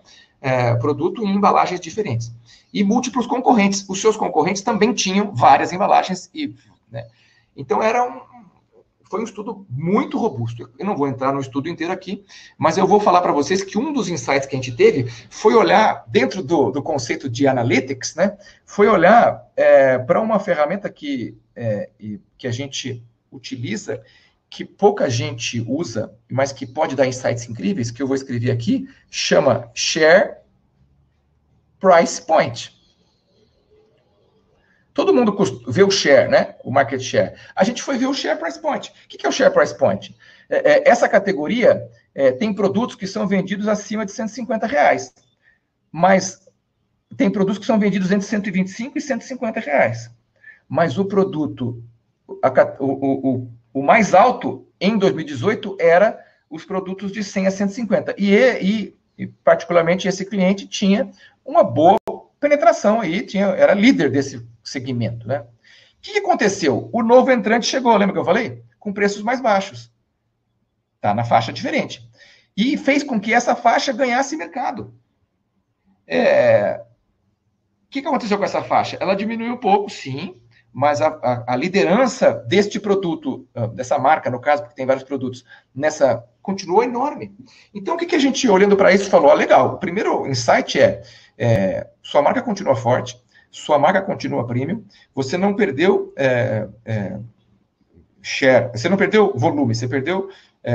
produto em embalagens diferentes. E múltiplos concorrentes. Os seus concorrentes também tinham várias embalagens. Né? Então, foi um estudo muito robusto. Eu não vou entrar no estudo inteiro aqui, mas eu vou falar para vocês que um dos insights que a gente teve foi olhar, dentro do conceito de analytics, né, foi olhar para uma ferramenta que a gente utiliza, que pouca gente usa, mas que pode dar insights incríveis, que eu vou escrever aqui, chama Share Price Point. Todo mundo vê o share, né? O market share. A gente foi ver o share price point. O que é o share price point? Essa categoria tem produtos que são vendidos acima de R$150, mas tem produtos que são vendidos entre R$125 e R$150. Mas o produto, o mais alto em 2018 era os produtos de 100 a 150. E particularmente, esse cliente tinha uma boa penetração aí, era líder desse segmento, né? O que aconteceu? O novo entrante chegou, lembra que eu falei? Com preços mais baixos. Tá na faixa diferente. E fez com que essa faixa ganhasse mercado. O que aconteceu com essa faixa? Ela diminuiu um pouco, sim, mas a liderança deste produto, dessa marca, no caso, porque tem vários produtos, continuou enorme. Então, o que a gente, olhando para isso, falou? Legal, o primeiro insight sua marca continua forte, sua marca continua premium, você não perdeu share, você não perdeu volume, você perdeu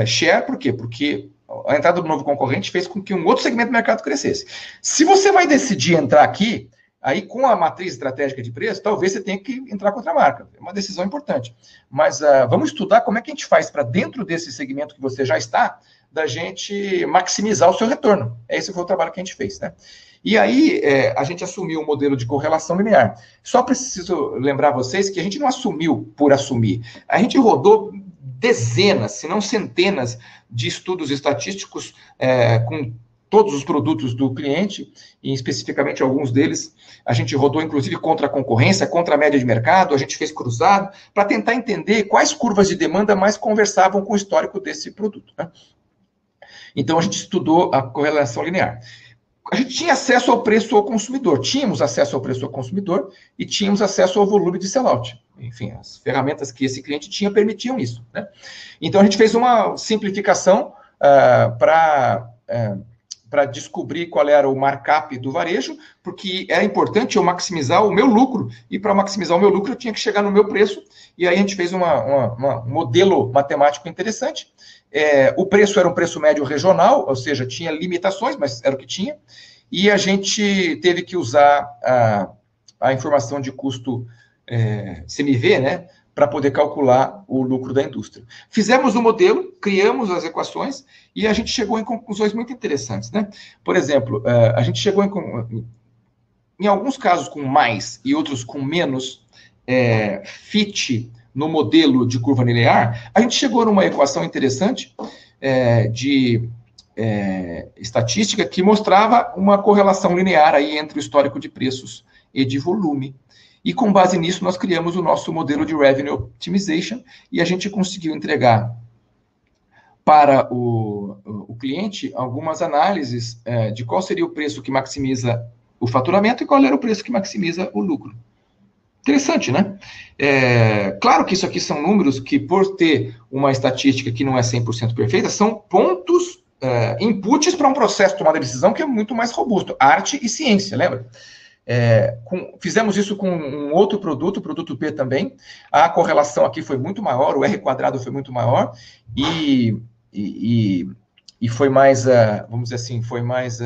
share, por quê? Porque a entrada do novo concorrente fez com que um outro segmento do mercado crescesse. Se você vai decidir entrar aqui, aí com a matriz estratégica de preço, talvez você tenha que entrar com outra marca. É uma decisão importante. Mas vamos estudar como é que a gente faz para, dentro desse segmento que você já está, da gente maximizar o seu retorno. Esse foi o trabalho que a gente fez, né? E aí, a gente assumiu o modelo de correlação linear. Só preciso lembrar vocês que a gente não assumiu por assumir. A gente rodou dezenas, se não centenas, de estudos estatísticos com todos os produtos do cliente, e especificamente alguns deles, a gente rodou, inclusive, contra a concorrência, contra a média de mercado, a gente fez cruzado, para tentar entender quais curvas de demanda mais conversavam com o histórico desse produto, né? Então, a gente estudou a correlação linear. A gente tinha acesso ao preço ao consumidor, tínhamos acesso ao preço ao consumidor e tínhamos acesso ao volume de sellout. Enfim, as ferramentas que esse cliente tinha permitiam isso, né? Então, a gente fez uma simplificação para descobrir qual era o markup do varejo, porque era importante eu maximizar o meu lucro, e para maximizar o meu lucro eu tinha que chegar no meu preço, e aí a gente fez um modelo matemático interessante. O preço era um preço médio regional, ou seja, tinha limitações, mas era o que tinha, e a gente teve que usar a informação de custo CMV, né, para poder calcular o lucro da indústria. Fizemos o modelo, criamos as equações, e a gente chegou em conclusões muito interessantes, né? Por exemplo, a gente chegou em alguns casos com mais e outros com menos fit no modelo de curva linear, a gente chegou numa equação interessante de estatística que mostrava uma correlação linear aí entre o histórico de preços e de volume. E com base nisso, nós criamos o nosso modelo de Revenue Optimization, e a gente conseguiu entregar para o cliente algumas análises de qual seria o preço que maximiza o faturamento e qual era o preço que maximiza o lucro. Interessante, né? Claro que isso aqui são números que, por ter uma estatística que não é 100% perfeita, são pontos, inputs para um processo de tomada de decisão que é muito mais robusto. Arte e ciência, lembra? Fizemos isso com um outro produto, o produto P também. A correlação aqui foi muito maior, o R quadrado foi muito maior, e foi mais, vamos dizer assim, foi mais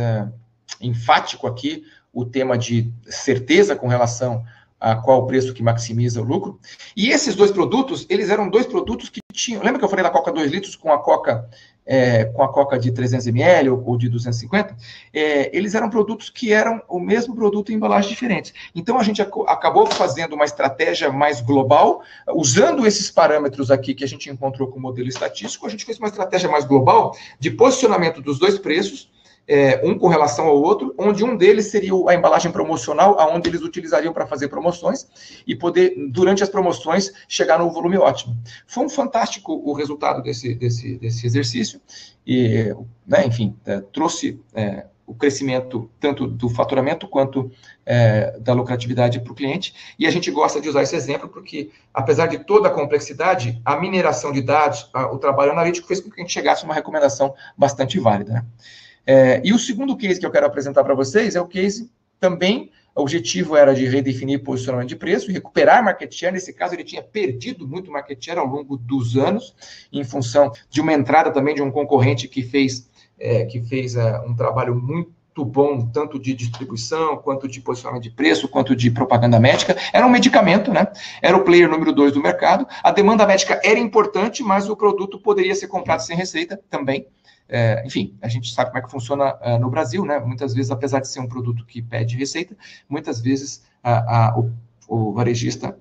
enfático aqui o tema de certeza com relação a qual o preço que maximiza o lucro. E esses dois produtos, eles eram dois produtos que tinham... Lembra que eu falei da Coca 2 litros com a Coca de 300 ml ou de 250? Eles eram produtos que eram o mesmo produto em embalagens diferentes. Então, a gente acabou fazendo uma estratégia mais global, usando esses parâmetros aqui que a gente encontrou com o modelo estatístico, a gente fez uma estratégia mais global de posicionamento dos dois preços, um com relação ao outro, onde um deles seria a embalagem promocional, aonde eles utilizariam para fazer promoções e poder, durante as promoções, chegar no volume ótimo. Foi um fantástico o resultado desse exercício e, né, enfim, trouxe o crescimento tanto do faturamento quanto da lucratividade para o cliente. E a gente gosta de usar esse exemplo porque, apesar de toda a complexidade, a mineração de dados, o trabalho analítico fez com que a gente chegasse a uma recomendação bastante válida, né? E o segundo case que eu quero apresentar para vocês é o case também, o objetivo era de redefinir posicionamento de preço e recuperar market share. Nesse caso, ele tinha perdido muito market share ao longo dos anos, em função de uma entrada também de um concorrente que fez um trabalho muito bom, tanto de distribuição, quanto de posicionamento de preço, quanto de propaganda médica. Era um medicamento, né? Era o player número 2 do mercado. A demanda médica era importante, mas o produto poderia ser comprado sem receita também. Enfim, a gente sabe como é que funciona no Brasil, né? Muitas vezes, apesar de ser um produto que pede receita, muitas vezes o varejista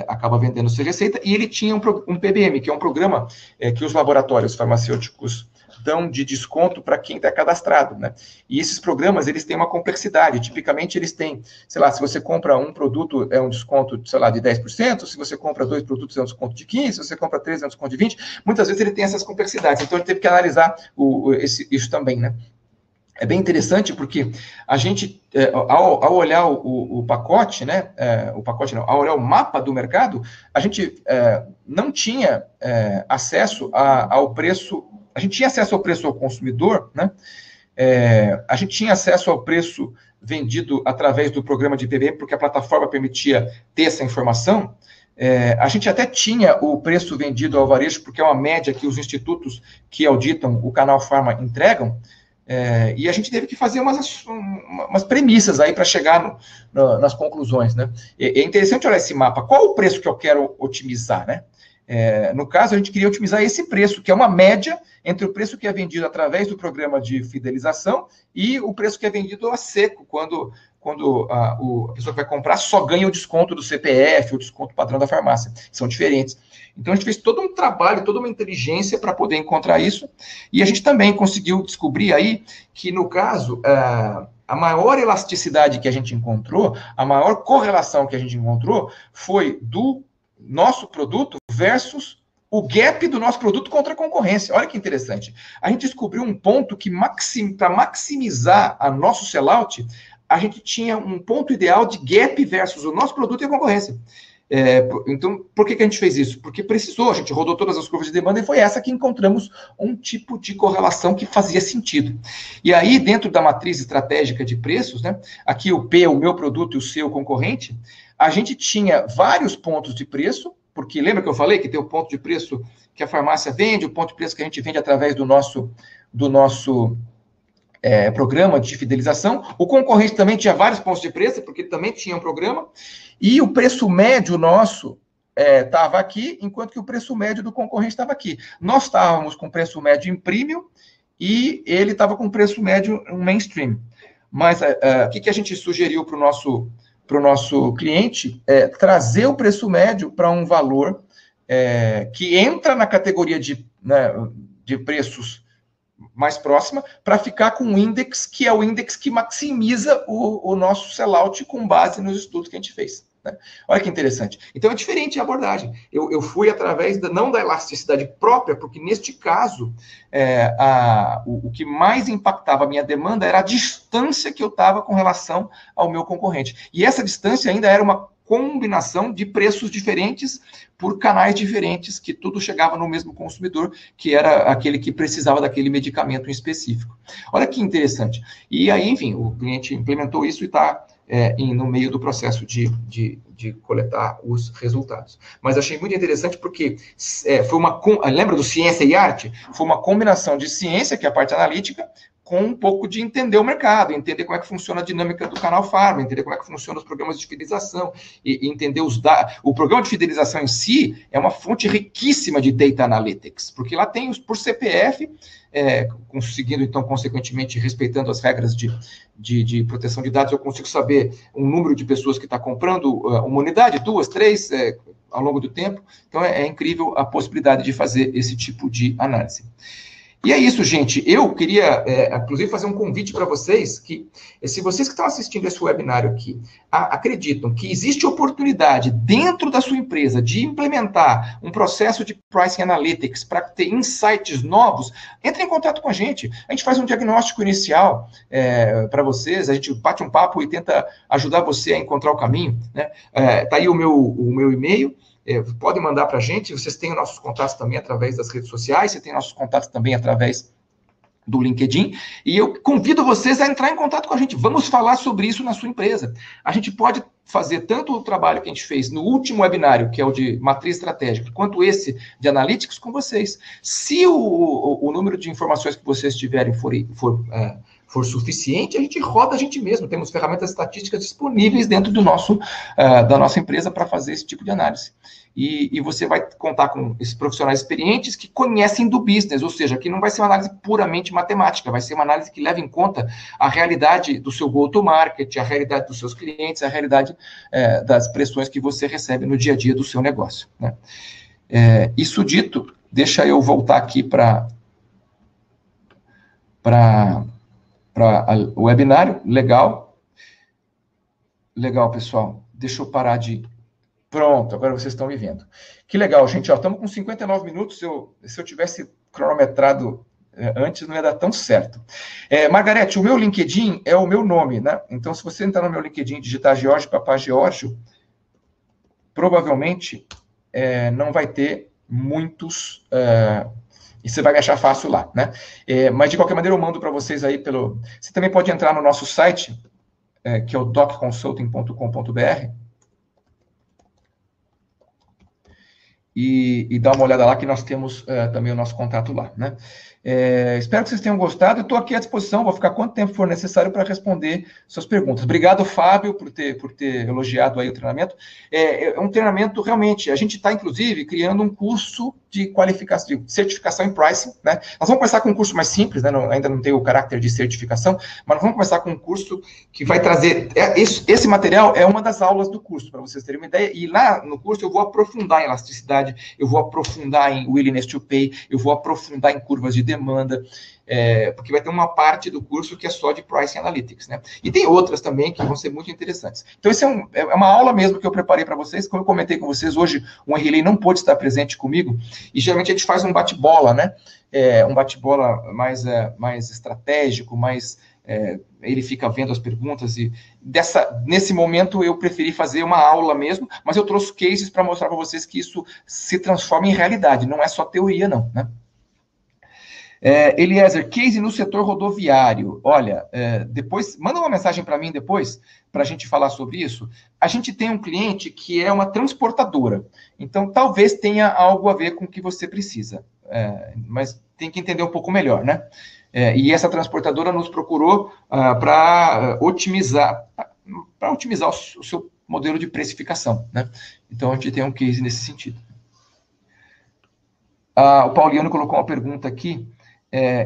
acaba vendendo sem receita, e ele tinha um PBM, que é um programa que os laboratórios farmacêuticos dão de desconto para quem está cadastrado, né? E esses programas, eles têm uma complexidade. Tipicamente, eles têm, sei lá, se você compra um produto, é um desconto, sei lá, de 10%, se você compra 2 produtos, é um desconto de 15%, se você compra 3, é um desconto de 20%. Muitas vezes ele tem essas complexidades, então ele teve que analisar isso também, né? É bem interessante porque a gente, ao olhar o pacote, né, ao olhar o mapa do mercado, a gente não tinha acesso ao preço. A gente tinha acesso ao preço ao consumidor, né? A gente tinha acesso ao preço vendido através do programa de PBM, porque a plataforma permitia ter essa informação. A gente até tinha o preço vendido ao varejo, porque é uma média que os institutos que auditam o Canal Farma entregam. E a gente teve que fazer umas premissas aí para chegar nas conclusões, né? É interessante olhar esse mapa. Qual o preço que eu quero otimizar, né? No caso, a gente queria otimizar esse preço, que é uma média entre o preço que é vendido através do programa de fidelização e o preço que é vendido a seco, quando a pessoa que vai comprar só ganha o desconto do CPF, o desconto padrão da farmácia. São diferentes. Então, a gente fez todo um trabalho, toda uma inteligência para poder encontrar isso, e a gente também conseguiu descobrir aí que, no caso, a maior elasticidade que a gente encontrou, a maior correlação que a gente encontrou foi do nosso produto versus o gap do nosso produto contra a concorrência. Olha que interessante. A gente descobriu um ponto que, para maximizar a nosso sellout, a gente tinha um ponto ideal de gap versus o nosso produto e a concorrência. Então, por que a gente fez isso? Porque precisou, a gente rodou todas as curvas de demanda e foi essa que encontramos um tipo de correlação que fazia sentido. E aí, dentro da matriz estratégica de preços, né, aqui o P, o meu produto e o seu concorrente, a gente tinha vários pontos de preço, porque lembra que eu falei que tem o ponto de preço que a farmácia vende, o ponto de preço que a gente vende através do nosso programa de fidelização. O concorrente também tinha vários pontos de preço, porque também tinha um programa, e o preço médio nosso estava aqui, enquanto que o preço médio do concorrente estava aqui. Nós estávamos com preço médio em premium, e ele estava com preço médio em mainstream. Mas o que a gente sugeriu para o nosso cliente? Trazer o preço médio para um valor que entra na categoria de preços mais próxima, para ficar com um índice que é o índice que maximiza o nosso sellout com base nos estudos que a gente fez, né? Olha que interessante. Então, é diferente a abordagem. Eu fui através, não da elasticidade própria, porque neste caso, o que mais impactava a minha demanda era a distância que eu estava com relação ao meu concorrente. E essa distância ainda era uma combinação de preços diferentes por canais diferentes, que tudo chegava no mesmo consumidor, que era aquele que precisava daquele medicamento em específico. Olha que interessante. E aí, enfim, o cliente implementou isso e está no meio do processo de coletar os resultados. Mas achei muito interessante porque lembra do ciência e arte? Foi uma combinação de ciência, que é a parte analítica, com um pouco de entender o mercado, entender como é que funciona a dinâmica do Canal Farma, entender como é que funcionam os programas de fidelização, e entender os dados. O programa de fidelização em si é uma fonte riquíssima de data analytics, porque lá tem por CPF, conseguindo, então, consequentemente, respeitando as regras de proteção de dados, eu consigo saber o número de pessoas que está comprando uma unidade, 2, 3, ao longo do tempo. Então, é incrível a possibilidade de fazer esse tipo de análise. E é isso, gente. Eu queria, inclusive, fazer um convite para vocês, que se vocês que estão assistindo esse webinário aqui acreditam que existe oportunidade dentro da sua empresa de implementar um processo de Pricing Analytics para ter insights novos, entre em contato com a gente. A gente faz um diagnóstico inicial para vocês, a gente bate um papo e tenta ajudar você a encontrar o caminho, né? Tá aí o meu e-mail. Podem mandar para a gente, vocês têm nossos contatos também através das redes sociais, você tem nossos contatos também através do LinkedIn, e eu convido vocês a entrar em contato com a gente, vamos falar sobre isso na sua empresa. A gente pode fazer tanto o trabalho que a gente fez no último webinário, que é o de matriz estratégica, quanto esse de analytics com vocês. Se o número de informações que vocês tiverem for suficiente, a gente roda a gente mesmo. Temos ferramentas estatísticas disponíveis dentro da nossa empresa para fazer esse tipo de análise. E você vai contar com esses profissionais experientes que conhecem do business, ou seja, que não vai ser uma análise puramente matemática, vai ser uma análise que leva em conta a realidade do seu go-to-market, a realidade dos seus clientes, a realidade das pressões que você recebe no dia a dia do seu negócio, né? Isso dito, deixa eu voltar aqui para o webinário. Legal, pessoal. Deixa eu parar de... Pronto, agora vocês estão me vendo. Que legal, gente. Estamos com 59 minutos. Se eu tivesse cronometrado antes, não ia dar tão certo. Margarete, o meu LinkedIn é o meu nome, né? Então, se você entrar no meu LinkedIn e digitar George Papá Geórgio, provavelmente não vai ter muitos... e você vai me achar fácil lá, né? Mas, de qualquer maneira, eu mando para vocês aí pelo... Você também pode entrar no nosso site, que é o docconsulting.com.br, e dar uma olhada lá, que nós temos também o nosso contato lá, né? Espero que vocês tenham gostado. Eu estou aqui à disposição, vou ficar quanto tempo for necessário para responder suas perguntas. Obrigado, Fábio, por ter elogiado aí o treinamento. É um treinamento, realmente, a gente está, inclusive, criando um curso de qualificação, de certificação em pricing, né? Nós vamos começar com um curso mais simples, né? Ainda não tem o caráter de certificação, mas nós vamos começar com um curso que vai trazer... Esse material é uma das aulas do curso, para vocês terem uma ideia, e lá no curso eu vou aprofundar em elasticidade, eu vou aprofundar em willingness to pay, eu vou aprofundar em curvas de demanda, porque vai ter uma parte do curso que é só de Pricing Analytics, né? E tem outras também que vão ser muito interessantes. Então, esse é uma aula mesmo que eu preparei para vocês. Como eu comentei com vocês, hoje o Henrilei não pôde estar presente comigo, e geralmente a gente faz um bate-bola, né? Um bate-bola mais estratégico, ele fica vendo as perguntas, e nesse momento eu preferi fazer uma aula mesmo, mas eu trouxe cases para mostrar para vocês que isso se transforma em realidade, não é só teoria, não, né? Eliezer, case no setor rodoviário. Olha, depois, manda uma mensagem para mim depois, para a gente falar sobre isso. A gente tem um cliente que é uma transportadora, então talvez tenha algo a ver com o que você precisa, mas tem que entender um pouco melhor, né? E essa transportadora nos procurou para otimizar o seu modelo de precificação, né? Então, a gente tem um case nesse sentido. O Pauliano colocou uma pergunta aqui.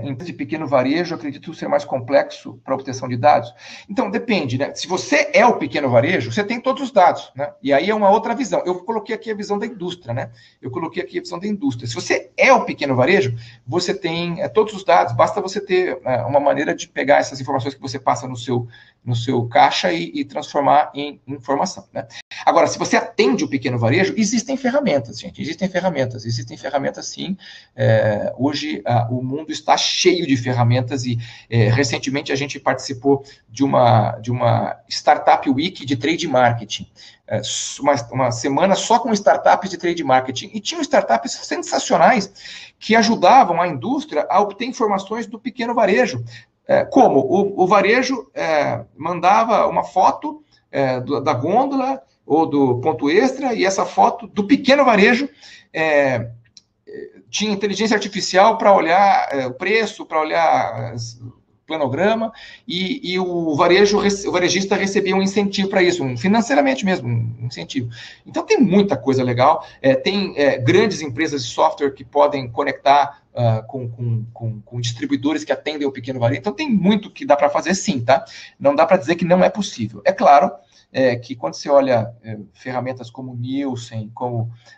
Em de pequeno varejo, acredito ser mais complexo para obtenção de dados. Então, depende, né? Se você é o pequeno varejo, você tem todos os dados, né? E aí é uma outra visão. Eu coloquei aqui a visão da indústria, né? Se você é o pequeno varejo, você tem todos os dados, basta você ter uma maneira de pegar essas informações que você passa no seu caixa e transformar em informação, né? Agora, se você atende o pequeno varejo, existem ferramentas, gente, existem ferramentas sim. Hoje, o mundo está cheio de ferramentas e, recentemente, a gente participou de uma Startup Week de Trade Marketing, uma semana só com startups de Trade Marketing, e tinham startups sensacionais que ajudavam a indústria a obter informações do pequeno varejo. Como? O varejo mandava uma foto da gôndola ou do ponto extra, e essa foto do pequeno varejo tinha inteligência artificial para olhar o preço, para olhar planograma, e o varejista recebia um incentivo para isso, financeiramente mesmo, um incentivo. Então, tem muita coisa legal. Tem grandes empresas de software que podem conectar com distribuidores que atendem o pequeno varejo. Então, tem muito que dá para fazer, sim, tá? Não dá para dizer que não é possível. É claro que quando você olha ferramentas como Nielsen,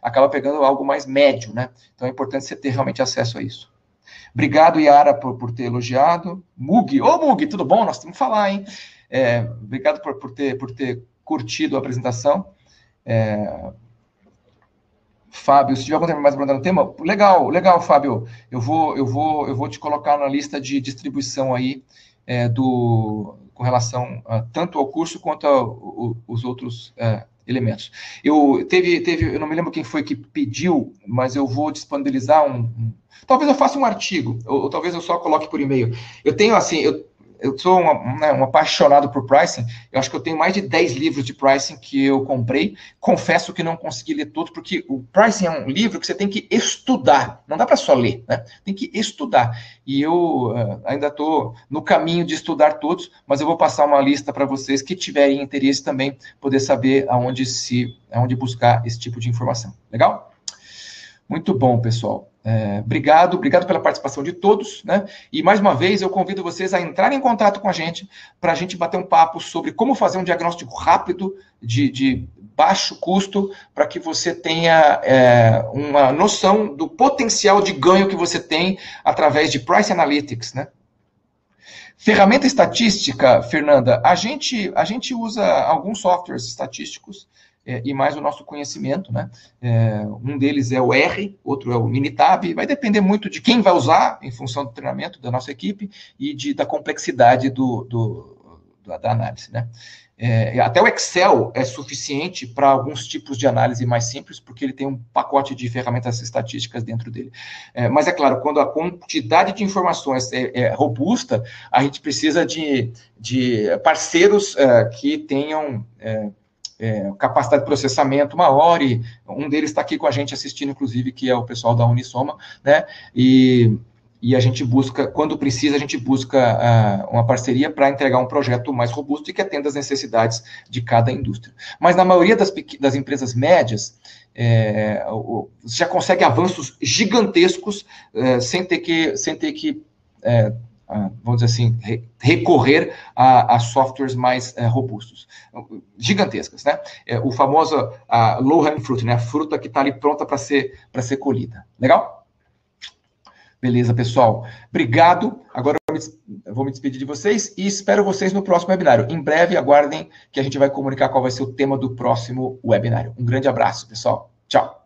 acaba pegando algo mais médio, né? Então, é importante você ter realmente acesso a isso. Obrigado, Yara, por ter elogiado. Mug, ô Mug, tudo bom? Nós temos que falar, hein? Obrigado por ter curtido a apresentação. Fábio, se tiver algum tema mais abordando o tema, legal, Fábio. Eu vou te colocar na lista de distribuição aí com relação tanto ao curso quanto aos outros elementos. Eu não me lembro quem foi que pediu, mas eu vou disponibilizar talvez eu faça um artigo, ou talvez eu só coloque por e-mail. Eu tenho, assim, eu sou um apaixonado por pricing. Eu acho que eu tenho mais de 10 livros de pricing que eu comprei. Confesso que não consegui ler todos, porque o pricing é um livro que você tem que estudar. Não dá para só ler, né? Tem que estudar. E eu ainda estou no caminho de estudar todos, mas eu vou passar uma lista para vocês que tiverem interesse também, poder saber aonde buscar esse tipo de informação. Legal? Muito bom, pessoal. Obrigado pela participação de todos, né? E mais uma vez eu convido vocês a entrarem em contato com a gente para a gente bater um papo sobre como fazer um diagnóstico rápido de baixo custo para que você tenha uma noção do potencial de ganho que você tem através de Price Analytics, né? Ferramenta estatística, Fernanda, a gente usa alguns softwares estatísticos e mais o nosso conhecimento, né? Um deles é o R, outro é o Minitab, vai depender muito de quem vai usar, em função do treinamento da nossa equipe e da complexidade da análise, né? Até o Excel é suficiente para alguns tipos de análise mais simples, porque ele tem um pacote de ferramentas estatísticas dentro dele. Mas é claro, quando a quantidade de informações é robusta, a gente precisa de parceiros que tenham capacidade de processamento maior, e um deles está aqui com a gente assistindo, inclusive, que é o pessoal da Unisoma, né? E a gente busca, quando precisa, a gente busca uma parceria para entregar um projeto mais robusto e que atenda às necessidades de cada indústria. Mas na maioria das empresas médias, você já consegue avanços gigantescos sem ter que vamos dizer assim, recorrer a softwares mais robustos, gigantescas, né? O famoso low-hanging fruit, né? A fruta que está ali pronta para ser colhida. Legal? Beleza, pessoal. Obrigado. Agora eu vou me despedir de vocês e espero vocês no próximo webinário. Em breve, aguardem que a gente vai comunicar qual vai ser o tema do próximo webinário. Um grande abraço, pessoal. Tchau.